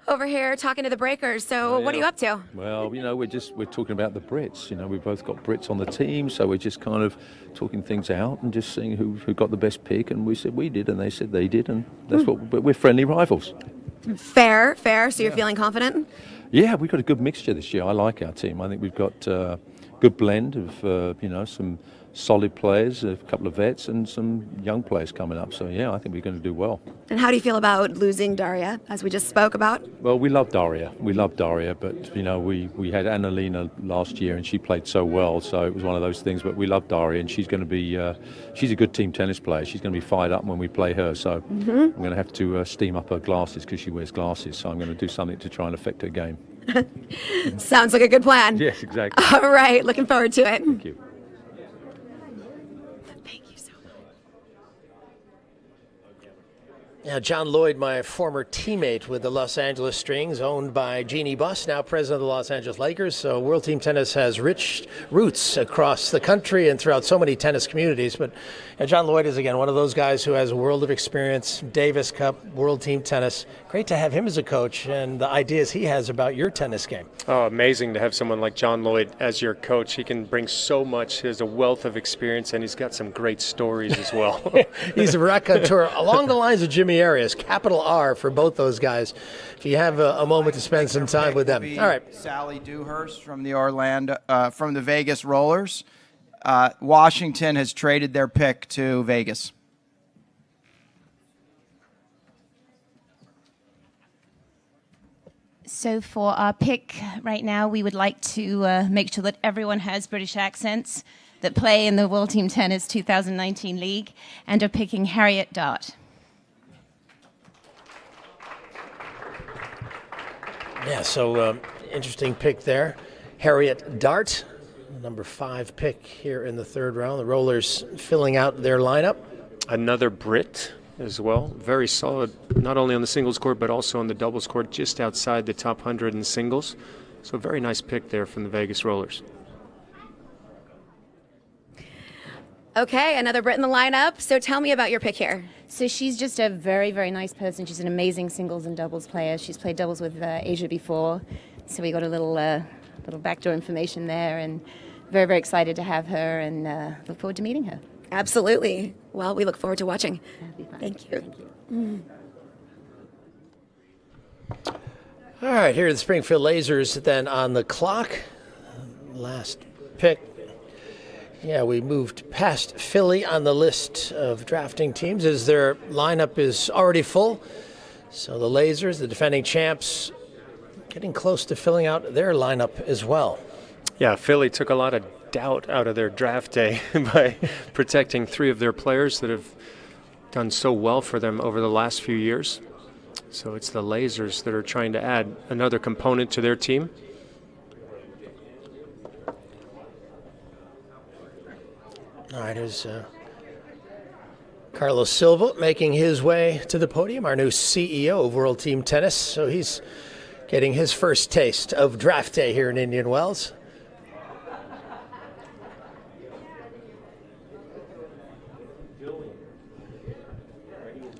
over here talking to the breakers. So what are you up to? Well, you know, we're talking about the Brits. You know, we've both got Brits on the team, so we're just kind of talking things out and just seeing who got the best pick. And we said we did, and they said they did, and that's what. But we're friendly rivals. Fair. So you're feeling confident? Yeah, we've got a good mixture this year. I like our team. I think we've got a good blend of you know, some solid players, a couple of vets, and some young players coming up. So yeah, I think we're going to do well. And how do you feel about losing Daria, as we just spoke about? Well, we love Daria. But you know, we had Annalena last year, and she played so well. So it was one of those things. But we love Daria, and she's going to be she's a good team tennis player. She's going to be fired up when we play her. So I'm going to have to steam up her glasses because she wears glasses. So I'm going to do something to try and affect her game. Sounds like a good plan. Yes, exactly. All right, looking forward to it. Thank you. Now, John Lloyd, my former teammate with the Los Angeles Strings, owned by Jeannie Buss, now president of the Los Angeles Lakers. So World Team Tennis has rich roots across the country and throughout so many tennis communities. But John Lloyd is, again, one of those guys who has a world of experience, Davis Cup, World Team Tennis. Great to have him as a coach and the ideas he has about your tennis game. Oh, amazing to have someone like John Lloyd as your coach. He can bring so much. He has a wealth of experience, and he's got some great stories as well. He's a raconteur along the lines of Jimmy Arias, capital R for both those guys. If you have a moment to spend some time with them. All right. Sally Dewhurst from the Vegas Rollers. Washington has traded their pick to Vegas. So for our pick right now, we would like to make sure that everyone has British accents that play in the World Team Tennis 2019 League and are picking Harriet Dart. Yeah, so interesting pick there. Harriet Dart, number 5 pick here in the 3rd round. The Rollers filling out their lineup. Another Brit as well. Very solid, not only on the singles court, but also on the doubles court, just outside the top 100 in singles. So very nice pick there from the Vegas Rollers. Okay, another Brit in the lineup. So tell me about your pick here. So she's just a very, very nice person. She's an amazing singles and doubles player. She's played doubles with Asia before. So we got a little backdoor information there, and very, very excited to have her and look forward to meeting her. Absolutely. Well, we look forward to watching. Thank you. All right, here are the Springfield Lasers then on the clock. Last pick. Yeah, we moved past Philly on the list of drafting teams as their lineup is already full. So the Lasers, the defending champs, getting close to filling out their lineup as well. Yeah, Philly took a lot of doubt out of their draft day by protecting 3 of their players that have done so well for them over the last few years. So it's the Lasers that are trying to add another component to their team. All right, here's Carlos Silva making his way to the podium, our new CEO of World Team Tennis. So he's getting his first taste of draft day here in Indian Wells.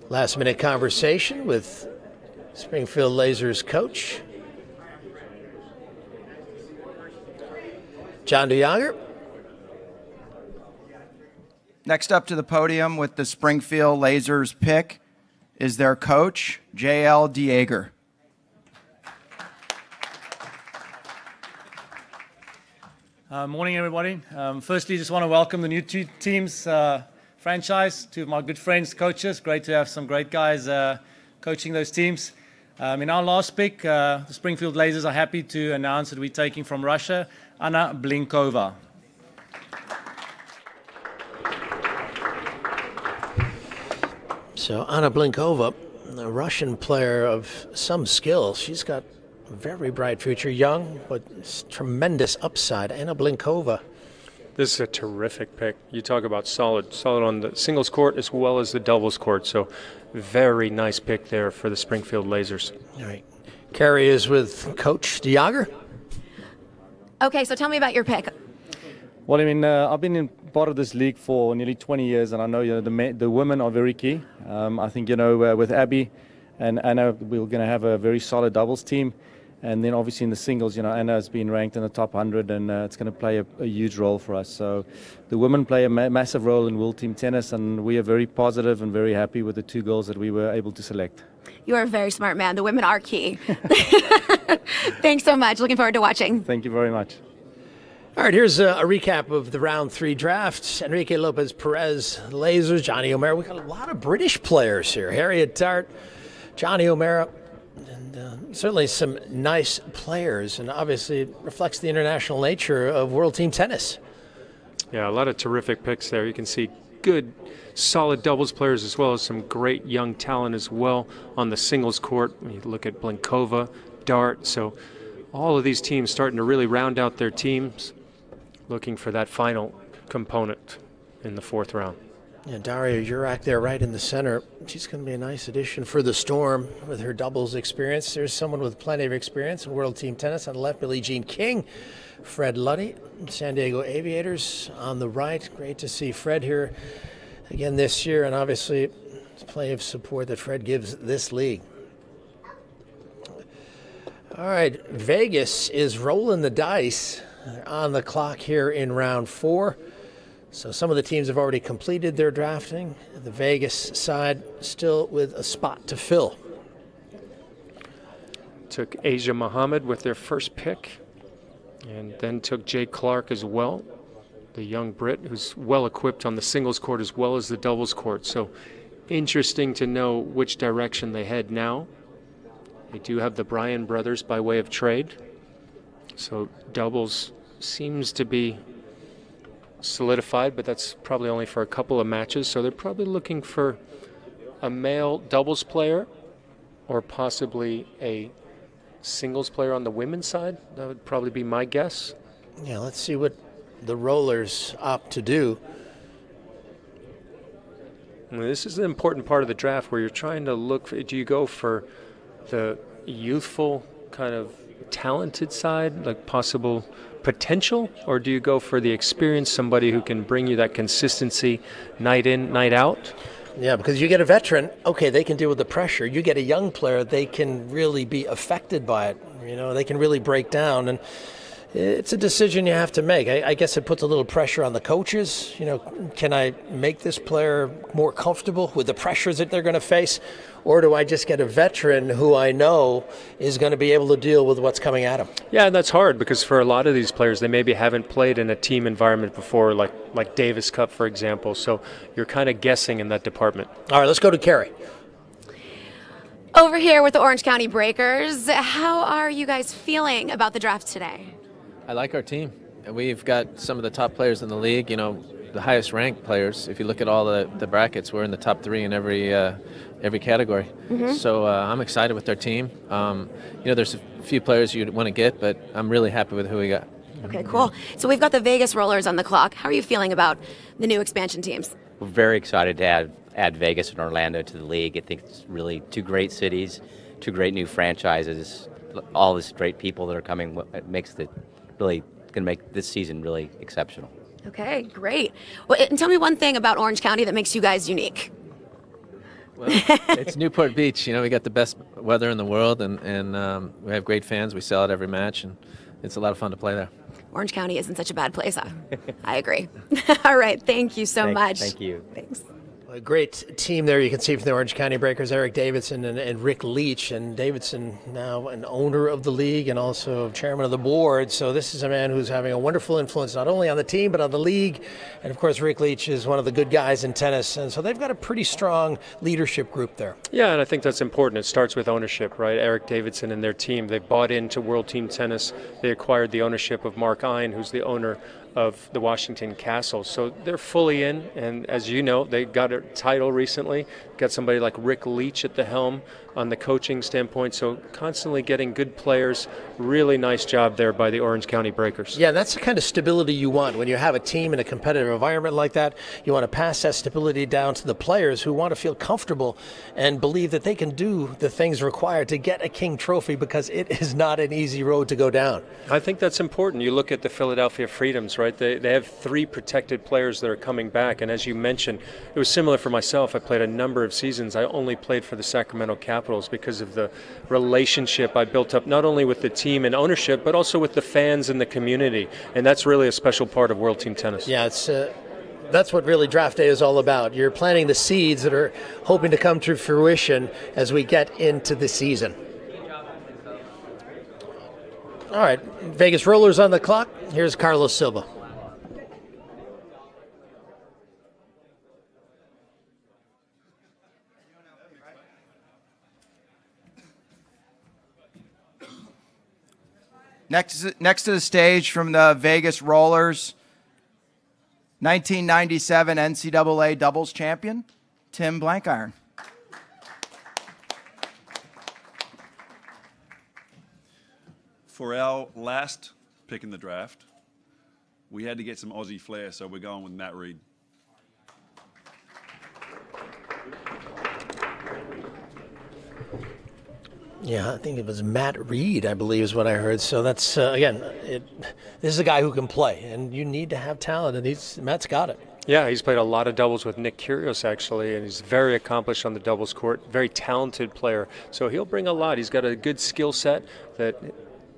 Last minute conversation with Springfield Lasers coach John DeYonger. Next up to the podium with the Springfield Lasers pick is their coach, J.L. DeYager. Morning, everybody. Firstly, just want to welcome the new 2 teams franchise, 2 of my good friends, coaches. Great to have some great guys coaching those teams. In our last pick, the Springfield Lasers are happy to announce that we're taking from Russia, Anna Blinkova. So Anna Blinkova, a Russian player of some skill. She's got a very bright future, young, but tremendous upside. Anna Blinkova. This is a terrific pick. You talk about solid on the singles court as well as the doubles court. So very nice pick there for the Springfield Lasers. All right. Carrie is with Coach DeJager. Okay, so tell me about your pick. Well, I mean, I've been part of this league for nearly 20 years, and I know the women are very key. I think, with Abby and Anna, we're going to have a very solid doubles team. And then obviously in the singles, Anna has been ranked in the top 100, and it's going to play a huge role for us. So the women play a massive role in World Team Tennis, and we are very positive and very happy with the 2 girls that we were able to select. You are a very smart man. The women are key. Thanks so much. Looking forward to watching. Thank you very much. All right, here's a recap of the round 3 draft. Enrique Lopez Perez, Lasers, Johnny O'Mara. We've got a lot of British players here. Harriet Tart, Johnny O'Mara, and certainly some nice players. And obviously it reflects the international nature of World Team Tennis. Yeah, a lot of terrific picks there. You can see good, solid doubles players as well as some great young talent as well on the singles court. You look at Blinkova, Dart. So all of these teams starting to really round out their teams, looking for that final component in the 4th round. Yeah, Daria Jurak there right in the center. She's going to be a nice addition for the Storm with her doubles experience. There's someone with plenty of experience in World Team Tennis. On the left, Billie Jean King. Fred Luddy, San Diego Aviators on the right. Great to see Fred here again this year, and obviously plenty of support that Fred gives this league. All right, Vegas is rolling the dice. They're on the clock here in round 4. So some of the teams have already completed their drafting. The Vegas side still with a spot to fill. Took Asia Muhammad with their first pick, and then took Jay Clark as well, the young Brit who's well equipped on the singles court as well as the doubles court. So interesting to know which direction they head now. They do have the Bryan brothers by way of trade. So doubles seems to be solidified, but that's probably only for a couple of matches. So they're probably looking for a male doubles player or possibly a singles player on the women's side. That would probably be my guess. Yeah, let's see what the Rollers opt to do. This is an important part of the draft where you're trying to look for, do you go for the youthful kind of talented side, like possible potential, or do you go for the experience, somebody who can bring you that consistency night in, night out? Yeah, because you get a veteran, okay, they can deal with the pressure. You get a young player, they can really be affected by it. They can really break down, and it's a decision you have to make. I guess it puts a little pressure on the coaches. Can I make this player more comfortable with the pressures that they're going to face? Or do I just get a veteran who I know is going to be able to deal with what's coming at him? Yeah, that's hard because for a lot of these players, they maybe haven't played in a team environment before, like Davis Cup, for example. So you're kind of guessing in that department. All right, let's go to Carrie. Over here with the Orange County Breakers, how are you guys feeling about the draft today? I like our team. We've got some of the top players in the league, the highest ranked players. If you look at all the brackets, we're in the top 3 in every category. Mm-hmm. So I'm excited with our team. There's a few players you'd want to get, but I'm really happy with who we got. Okay, cool. So we've got the Vegas Rollers on the clock. How are you feeling about the new expansion teams? We're very excited to add Vegas and Orlando to the league. I think it's really 2 great cities, 2 great new franchises, all these great people that are coming. It makes the really going to make this season really exceptional. Okay, great. Well, and tell me one thing about Orange County that makes you guys unique. Well, it's Newport Beach. We got the best weather in the world, and we have great fans. We sell out every match, and it's a lot of fun to play there. Orange County isn't such a bad place. I agree. All right, thank you so much. Thank you. Thanks. A great team there you can see from the Orange County Breakers, Eric Davidson and Rick Leach. And Davidson now an owner of the league and also chairman of the board. So this is a man who's having a wonderful influence not only on the team but on the league. And of course Rick Leach is one of the good guys in tennis. And so they've got a pretty strong leadership group there. Yeah, and I think that's important. It starts with ownership, right? Eric Davidson and their team, they bought into World Team Tennis. They acquired the ownership of Mark Ein, who's the owner of the Washington Castles. So they're fully in, and as you know, they got a title recently, got somebody like Rick Leach at the helm on the coaching standpoint, so constantly getting good players. Really nice job there by the Orange County Breakers. Yeah, that's the kind of stability you want when you have a team in a competitive environment like that. You want to pass that stability down to the players who want to feel comfortable and believe that they can do the things required to get a King Trophy, because it is not an easy road to go down. I think that's important. You look at the Philadelphia Freedoms, right? They have 3 protected players that are coming back, and as you mentioned, it was similar for myself. I played a number of seasons. I only played for the Sacramento Capitals because of the relationship I built up not only with the team and ownership, but also with the fans and the community, and that's really a special part of World Team Tennis. Yeah, that's what really draft day is all about. You're planting the seeds that are hoping to come to fruition as we get into the season. All right, Vegas Rollers on the clock. Here's Carlos Silva. Next to the stage from the Vegas Rollers, 1997 NCAA doubles champion, Tim Blankiron. For our last pick in the draft, we had to get some Aussie flair, so we're going with Matt Reed. Yeah, I think it was Matt Reed, I believe, is what I heard. So that's, again, this is a guy who can play, and you need to have talent, and Matt's got it. Yeah, he's played a lot of doubles with Nick Kyrgios, actually, and he's very accomplished on the doubles court, very talented player. So he'll bring a lot. He's got a good skill set that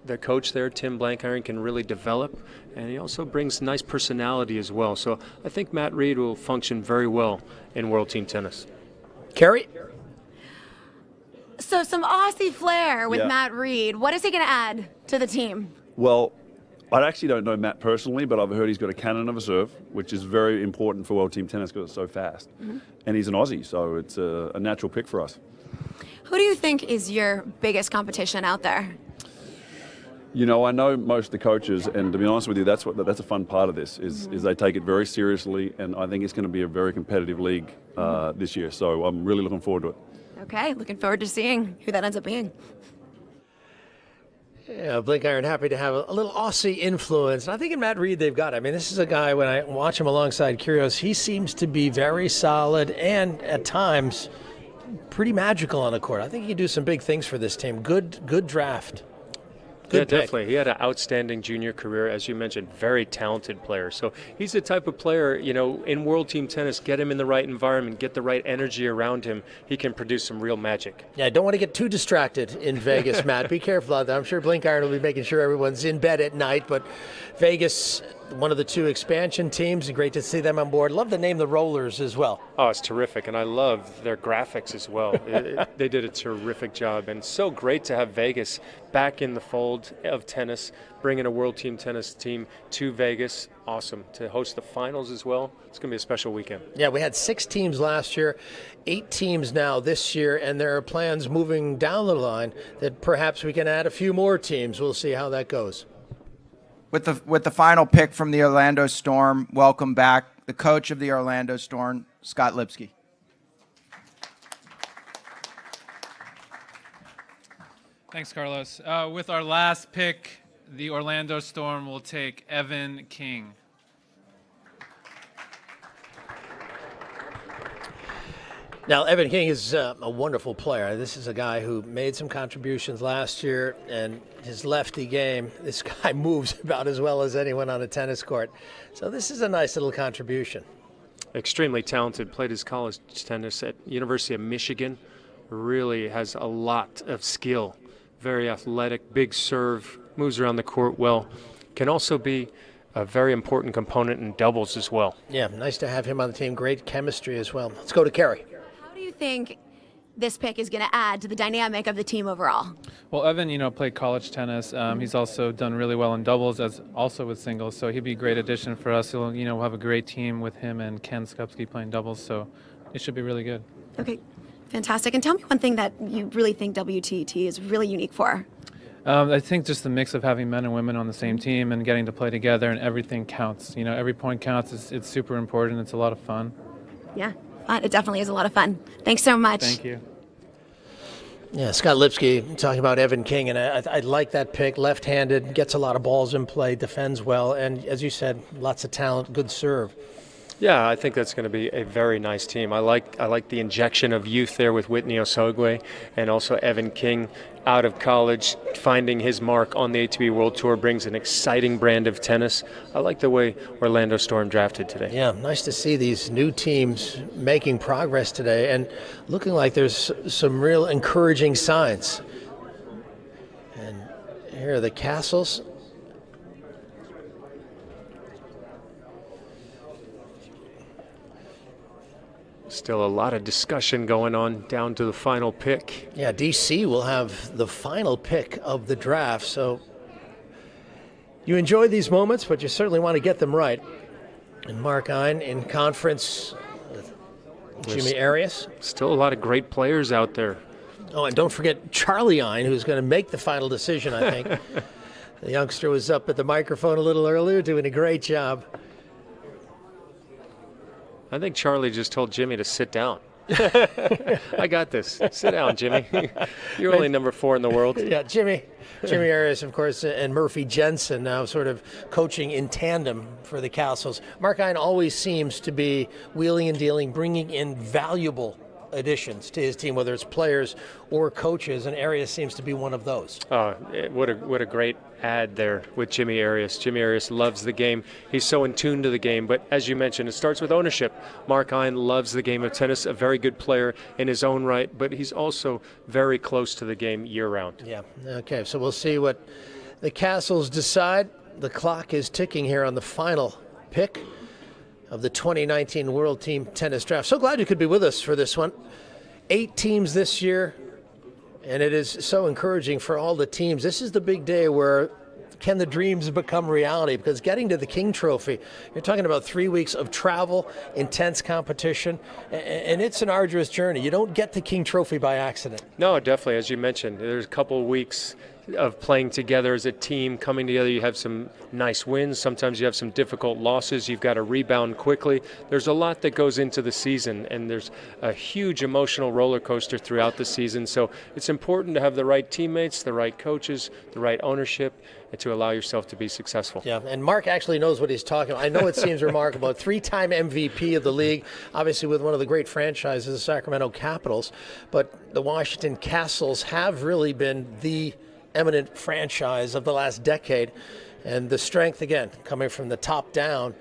the coach there, Tim Blankiron, can really develop, and he also brings nice personality as well. So I think Matt Reed will function very well in World Team Tennis. Carrie? So some Aussie flair with Yeah. Matt Reed. What is he going to add to the team? Well, I actually don't know Matt personally, but I've heard he's got a cannon of a serve, which is very important for World Team Tennis because it's so fast. Mm-hmm. And he's an Aussie, so it's a natural pick for us. Who do you think is your biggest competition out there? You know, I know most of the coaches, and to be honest with you, that's a fun part of this, is they take it very seriously, and I think it's going to be a very competitive league this year, so I'm really looking forward to it. Okay, looking forward to seeing who that ends up being. Yeah, Blankiron happy to have a little Aussie influence. And I think in Matt Reed they've got it. I mean, this is a guy, when I watch him alongside Kyrgios, he seems to be very solid and at times pretty magical on the court. I think he can do some big things for this team. Good draft. Yeah, definitely. He had an outstanding junior career, as you mentioned, very talented player. So he's the type of player, you know, in World Team Tennis, get him in the right environment, get the right energy around him, he can produce some real magic. Yeah, don't want to get too distracted in Vegas, Matt. Be careful out there. I'm sure Blankiron will be making sure everyone's in bed at night, but Vegas, one of the 2 expansion teams, great to see them on board. Love the name the Rollers as well. Oh, it's terrific, and I love their graphics as well. They did a terrific job, and so great to have Vegas back in the fold of tennis, bringing a World Team Tennis team to Vegas. Awesome. To host the finals as well. It's going to be a special weekend. Yeah, we had 6 teams last year, 8 teams now this year, and there are plans moving down the line that perhaps we can add a few more teams. We'll see how that goes. With the final pick from the Orlando Storm, welcome back the coach of the Orlando Storm, Scott Lipsky. Thanks, Carlos. With our last pick, the Orlando Storm will take Evan King. Now, Evan King is a wonderful player. This is a guy who made some contributions last year, and his lefty game, this guy moves about as well as anyone on a tennis court. So this is a nice little contribution. Extremely talented, played his college tennis at University of Michigan, really has a lot of skill, very athletic, big serve, moves around the court well, can also be a very important component in doubles as well. Yeah, nice to have him on the team. Great chemistry as well. Let's go to Kerry. How do you think this pick is going to add to the dynamic of the team overall? Well, Evan, played college tennis. He's also done really well in doubles, as also with singles. So he'd be a great addition for us. We'll have a great team with him and Ken Skupski playing doubles. So it should be really good. Okay, fantastic. And tell me one thing that you really think WTT is really unique for. I think just the mix of having men and women on the same team and getting to play together and everything counts. You know, every point counts. It's super important. It's a lot of fun. Yeah, it definitely is a lot of fun. Thanks so much. Thank you. Yeah, Scott Lipsky talking about Evan King, and I like that pick. Left-handed, gets a lot of balls in play, defends well, and as you said, lots of talent, good serve. Yeah, I think that's going to be a very nice team. I like the injection of youth there with Whitney Osogwe and also Evan King out of college, finding his mark on the ATP World Tour brings an exciting brand of tennis. I like the way Orlando Storm drafted today. Yeah, nice to see these new teams making progress today and looking like there's some real encouraging signs. And here are the Castles. Still a lot of discussion going on down to the final pick. Yeah, DC will have the final pick of the draft, so you enjoy these moments, but you certainly want to get them right. And Mark Ein in conference with Jimmy Arias. Still a lot of great players out there. Oh, and don't forget Charlie Ein, who's going to make the final decision, I think. The youngster was up at the microphone a little earlier, doing a great job. I think Charlie just told Jimmy to sit down. I got this. Sit down, Jimmy. You're only number 4 in the world. Yeah, Jimmy Arias, of course, and Murphy Jensen now sort of coaching in tandem for the Castles. Mark Ein always seems to be wheeling and dealing, bringing in valuable additions to his team, whether it's players or coaches, and Arias seems to be one of those. What a great add there with Jimmy Arias. Jimmy Arias loves the game. He's so in tune to the game, but as you mentioned, it starts with ownership. Mark Ein loves the game of tennis, a very good player in his own right, but he's also very close to the game year-round. Yeah, okay, so we'll see what the Castles decide. The clock is ticking here on the final pick of the 2019 World Team Tennis Draft. So glad you could be with us for this one. 8 teams this year, and it is so encouraging for all the teams. This is the big day where can the dreams become reality? Because getting to the King Trophy, you're talking about 3 weeks of travel, intense competition, and it's an arduous journey. You don't get the King Trophy by accident. No, definitely. As you mentioned, there's a couple of weeks of playing together as a team, coming together. You have some nice wins. Sometimes you have some difficult losses. You've got to rebound quickly. There's a lot that goes into the season, and there's a huge emotional roller coaster throughout the season. So it's important to have the right teammates, the right coaches, the right ownership, and to allow yourself to be successful. Yeah, and Mark actually knows what he's talking about. I know it seems remarkable. 3-time MVP of the league, obviously with one of the great franchises, the Sacramento Capitals, but the Washington Castles have really been the eminent franchise of the last decade, and the strength again coming from the top down.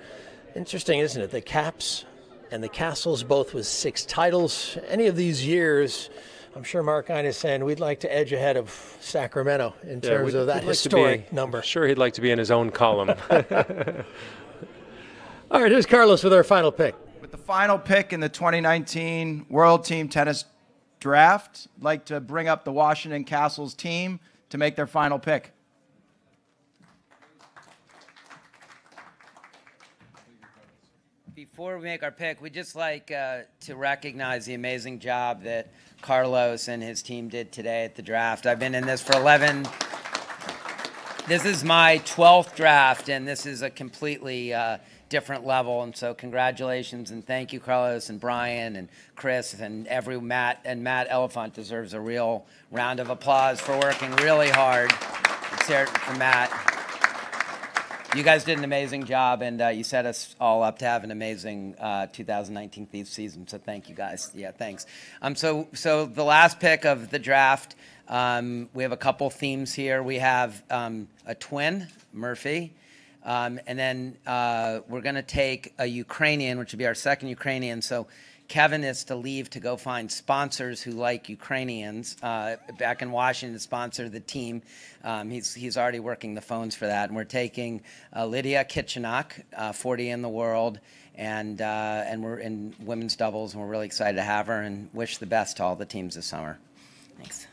Interesting, isn't it? The Caps and the Castles both with 6 titles. Any of these years, I'm sure Mark Ein is saying we'd like to edge ahead of Sacramento in terms of that historic number. I'm sure he'd like to be in his own column. All right, here's Carlos with our final pick. With the final pick in the 2019 World Team Tennis Draft, I'd like to bring up the Washington Castles team to make their final pick. Before we make our pick, we'd just like to recognize the amazing job that Carlos and his team did today at the draft. I've been in this for 11. This is my 12th draft, and this is a completely different level. And so congratulations, and thank you, Carlos and Brian and Chris and Matt. And Matt Elephant deserves a real round of applause for working really hard. Let's hear it for Matt. You guys did an amazing job, and you set us all up to have an amazing 2019 season. So thank you guys. Yeah, thanks. So the last pick of the draft, we have a couple themes here. We have a twin, Murphy, and then we're going to take a Ukrainian, which would be our second Ukrainian. So Kevin is to leave to go find sponsors who like Ukrainians back in Washington to sponsor the team. He's already working the phones for that. And we're taking Lydia Kitchenok, 40 in the world, and we're in women's doubles, and we're really excited to have her and wish the best to all the teams this summer. Thanks.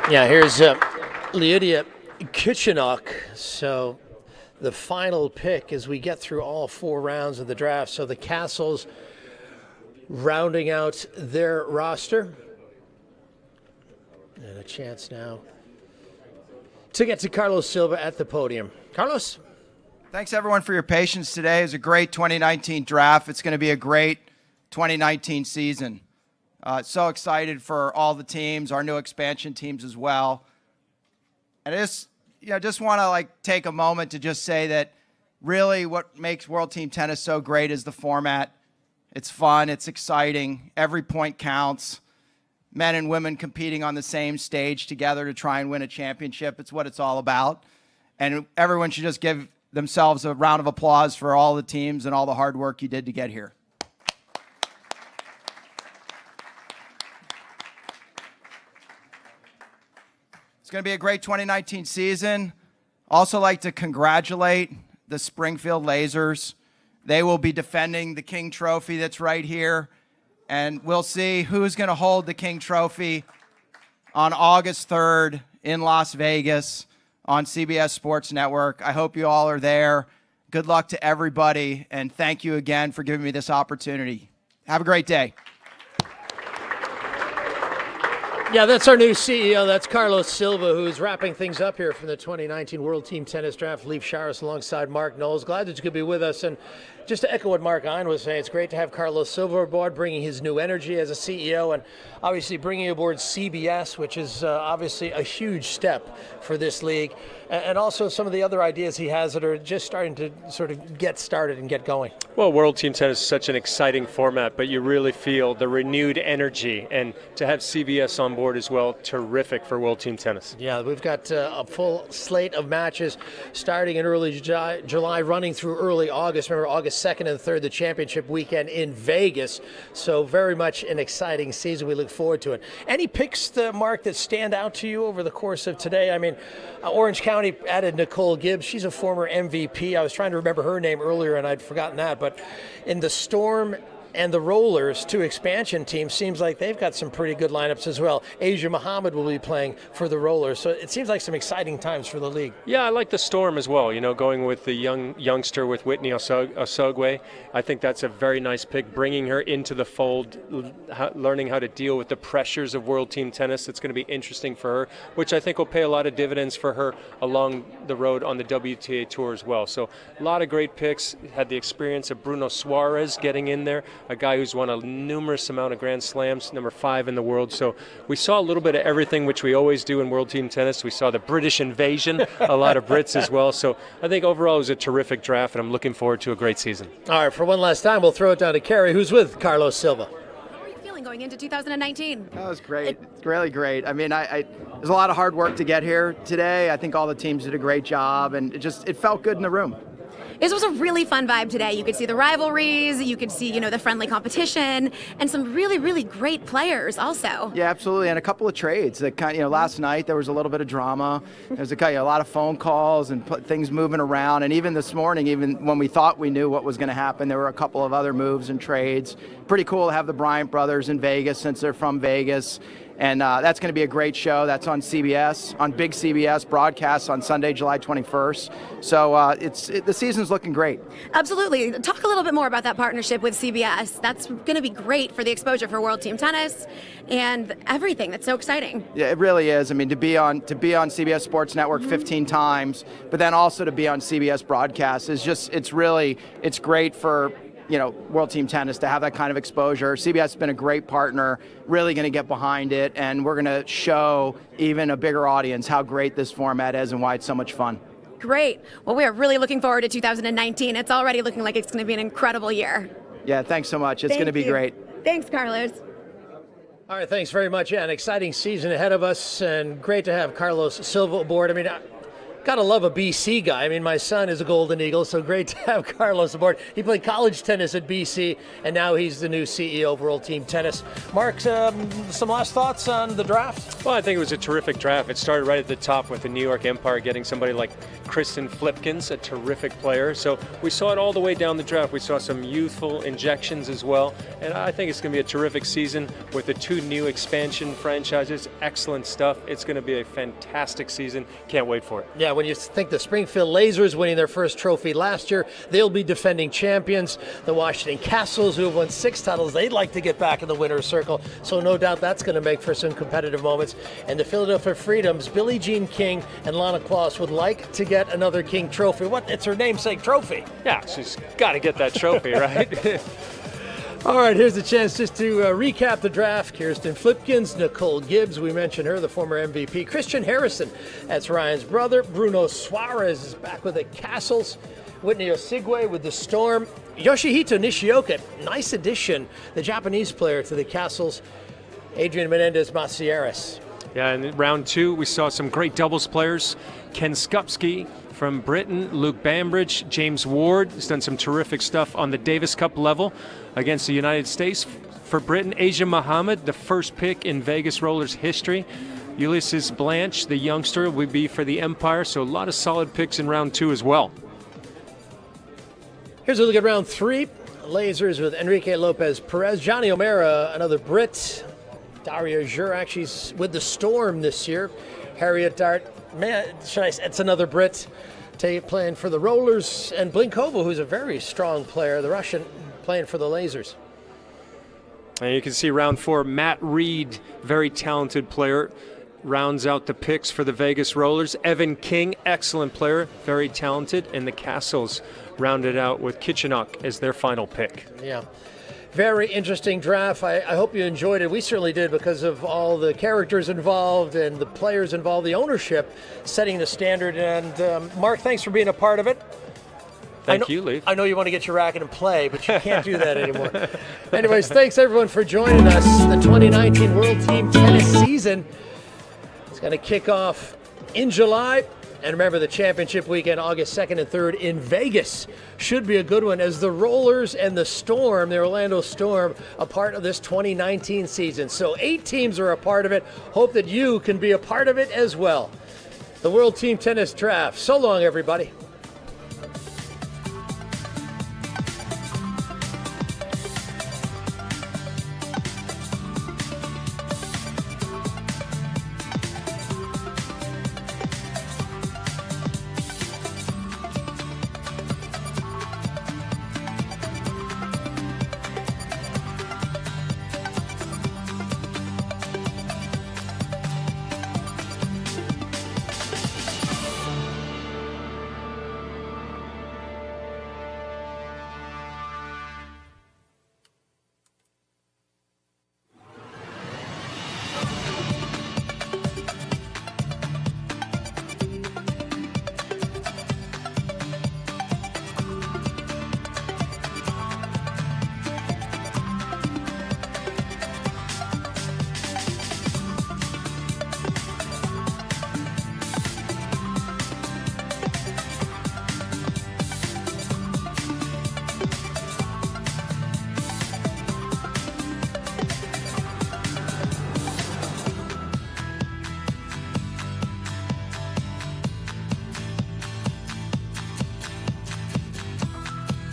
Yeah, here's Lydia Kitchenok. So the final pick as we get through all 4 rounds of the draft. So the Castles rounding out their roster. And a chance now to get to Carlos Silva at the podium. Carlos? Thanks, everyone, for your patience today. It was a great 2019 draft. It's going to be a great 2019 season. So excited for all the teams, our new expansion teams as well. And I just want to take a moment to just say that really what makes World Team Tennis so great is the format. It's fun. It's exciting. Every point counts. Men and women competing on the same stage together to try and win a championship. It's what it's all about. And everyone should just give themselves a round of applause for all the teams and all the hard work you did to get here. It's going to be a great 2019 season. Also like to congratulate the Springfield Lasers. They will be defending the King Trophy that's right here. And we'll see who's going to hold the King Trophy on August 3rd in Las Vegas on CBS Sports Network. I hope you all are there. Good luck to everybody, and thank you again for giving me this opportunity. Have a great day. Yeah, that's our new CEO. That's Carlos Silva, who's wrapping things up here from the 2019 World Team Tennis Draft. Leif Scharis alongside Mark Knowles. Glad that you could be with us. And just to echo what Mark Ein was saying, it's great to have Carlos Silva aboard, bringing his new energy as a CEO, and obviously bringing aboard CBS, which is obviously a huge step for this league. And also some of the other ideas he has that are just starting to sort of get started and get going. Well, World Team Tennis is such an exciting format, but you really feel the renewed energy. And to have CBS on board as well, terrific for World Team Tennis. Yeah, we've got a full slate of matches starting in early July, running through early August. Remember, August 2nd and 3rd, the championship weekend in Vegas. So very much an exciting season. We look forward to it. Any picks, Mark, that stand out to you over the course of today? I mean, Orange County added Nicole Gibbs. She's a former MVP. I was trying to remember her name earlier, and I'd forgotten that. But in the Storm and the Rollers, two expansion teams, seems like they've got some pretty good lineups as well. Asia Muhammad will be playing for the Rollers, so it seems like some exciting times for the league. Yeah, I like the Storm as well. You know, going with the youngster with Whitney Osogwe, I think that's a very nice pick. Bringing her into the fold, learning how to deal with the pressures of World Team Tennis. It's going to be interesting for her, which I think will pay a lot of dividends for her along the road on the WTA Tour as well. So a lot of great picks. Had the experience of Bruno Suarez getting in there, a guy who's won a numerous amount of Grand Slams, number 5 in the world. So we saw a little bit of everything, which we always do in World Team Tennis. We saw the British invasion, a lot of Brits as well. So I think overall it was a terrific draft, and I'm looking forward to a great season. All right, for one last time, we'll throw it down to Kerry, who's with Carlos Silva. How are you feeling going into 2019? That was great. It's really great. I mean, there's a lot of hard work to get here today. I think all the teams did a great job, and it felt good in the room. This was a really fun vibe today. You could see the rivalries, you could see, the friendly competition, and some really, really great players also. Yeah, absolutely, and a couple of trades. That last night there was a little bit of drama. There was a lot of phone calls and things moving around, and even this morning, even when we thought we knew what was going to happen, there were a couple of other moves and trades. Pretty cool to have the Bryant brothers in Vegas since they're from Vegas. And that's going to be a great show. That's on CBS, on big CBS broadcast on Sunday, July 21st. So the season's looking great. Absolutely. Talk a little bit more about that partnership with CBS. That's going to be great for the exposure for World Team Tennis and everything. That's so exciting. Yeah, it really is. I mean, to be on CBS Sports Network 15 times, but then also to be on CBS broadcast is it's great for World Team Tennis to have that kind of exposure. CBS has been a great partner, really going to get behind it, and we're going to show even a bigger audience how great this format is and why it's so much fun. Great. Well, we are really looking forward to 2019. It's already looking like it's going to be an incredible year. Yeah, thanks so much. It's going to be great. Thanks, Carlos. All right, thanks very much. Yeah, an exciting season ahead of us, and great to have Carlos Silva aboard. I mean, gotta love a BC guy. I mean, my son is a Golden Eagle, so great to have Carlos aboard. He played college tennis at BC, and now he's the new CEO of World Team Tennis. Mark, some last thoughts on the draft? Well, I think it was a terrific draft. It started right at the top with the New York Empire getting somebody like Kristen Flipkins, a terrific player. So we saw it all the way down the draft. We saw some youthful injections as well, and I think it's going to be a terrific season with the 2 new expansion franchises. Excellent stuff. It's going to be a fantastic season. Can't wait for it. Yeah, when you think the Springfield Lasers winning their first trophy last year, they'll be defending champions. The Washington Castles, who have won 6 titles, they'd like to get back in the winner's circle. So no doubt that's going to make for some competitive moments. And the Philadelphia Freedoms, Billie Jean King and Lana Klaus would like to get another King trophy. It's her namesake trophy. Yeah, she's got to get that trophy, right? All right, here's a chance just to recap the draft. Kirsten Flipkins, Nicole Gibbs, we mentioned her, the former MVP. Christian Harrison, that's Ryan's brother. Bruno Suarez is back with the Castles. Whitney Osigwe with the Storm. Yoshihito Nishioka, nice addition, the Japanese player to the Castles. Adrian Menendez-Macieres. Yeah, in round 2, we saw some great doubles players. Ken Skupski from Britain, Luke Bambridge, James Ward has done some terrific stuff on the Davis Cup level against the United States. For Britain, Asia Muhammad, the first pick in Vegas Rollers history. Ulysses Blanche, the youngster, will be for the Empire, so a lot of solid picks in round 2 as well. Here's a look at round 3. Lasers with Enrique Lopez Perez, Johnny O'Mara, another Brit. Daria Jurak, she's with the Storm this year. Harriet Dart, man, it's another Brit playing for the Rollers. And Blinkova, who's a very strong player, the Russian, playing for the Lasers. And you can see round 4, Matt Reed, very talented player, rounds out the picks for the Vegas Rollers. Evan King, excellent player, very talented. And the Castles rounded out with Kitchenok as their final pick. Yeah. Very interesting draft. I hope you enjoyed it. We certainly did, because of all the characters involved and the players involved, the ownership setting the standard. And Mark, thanks for being a part of it. Thank you, Leif. I know you want to get your racket and play, but you can't do that anymore. Anyways, thanks everyone for joining us. The 2019 World Team Tennis season is going to kick off in July. And remember, the championship weekend, August 2nd and 3rd in Vegas, should be a good one, as the Rollers and the Storm, the Orlando Storm, a part of this 2019 season. So 8 teams are a part of it. Hope that you can be a part of it as well. The World Team Tennis Draft. So long, everybody.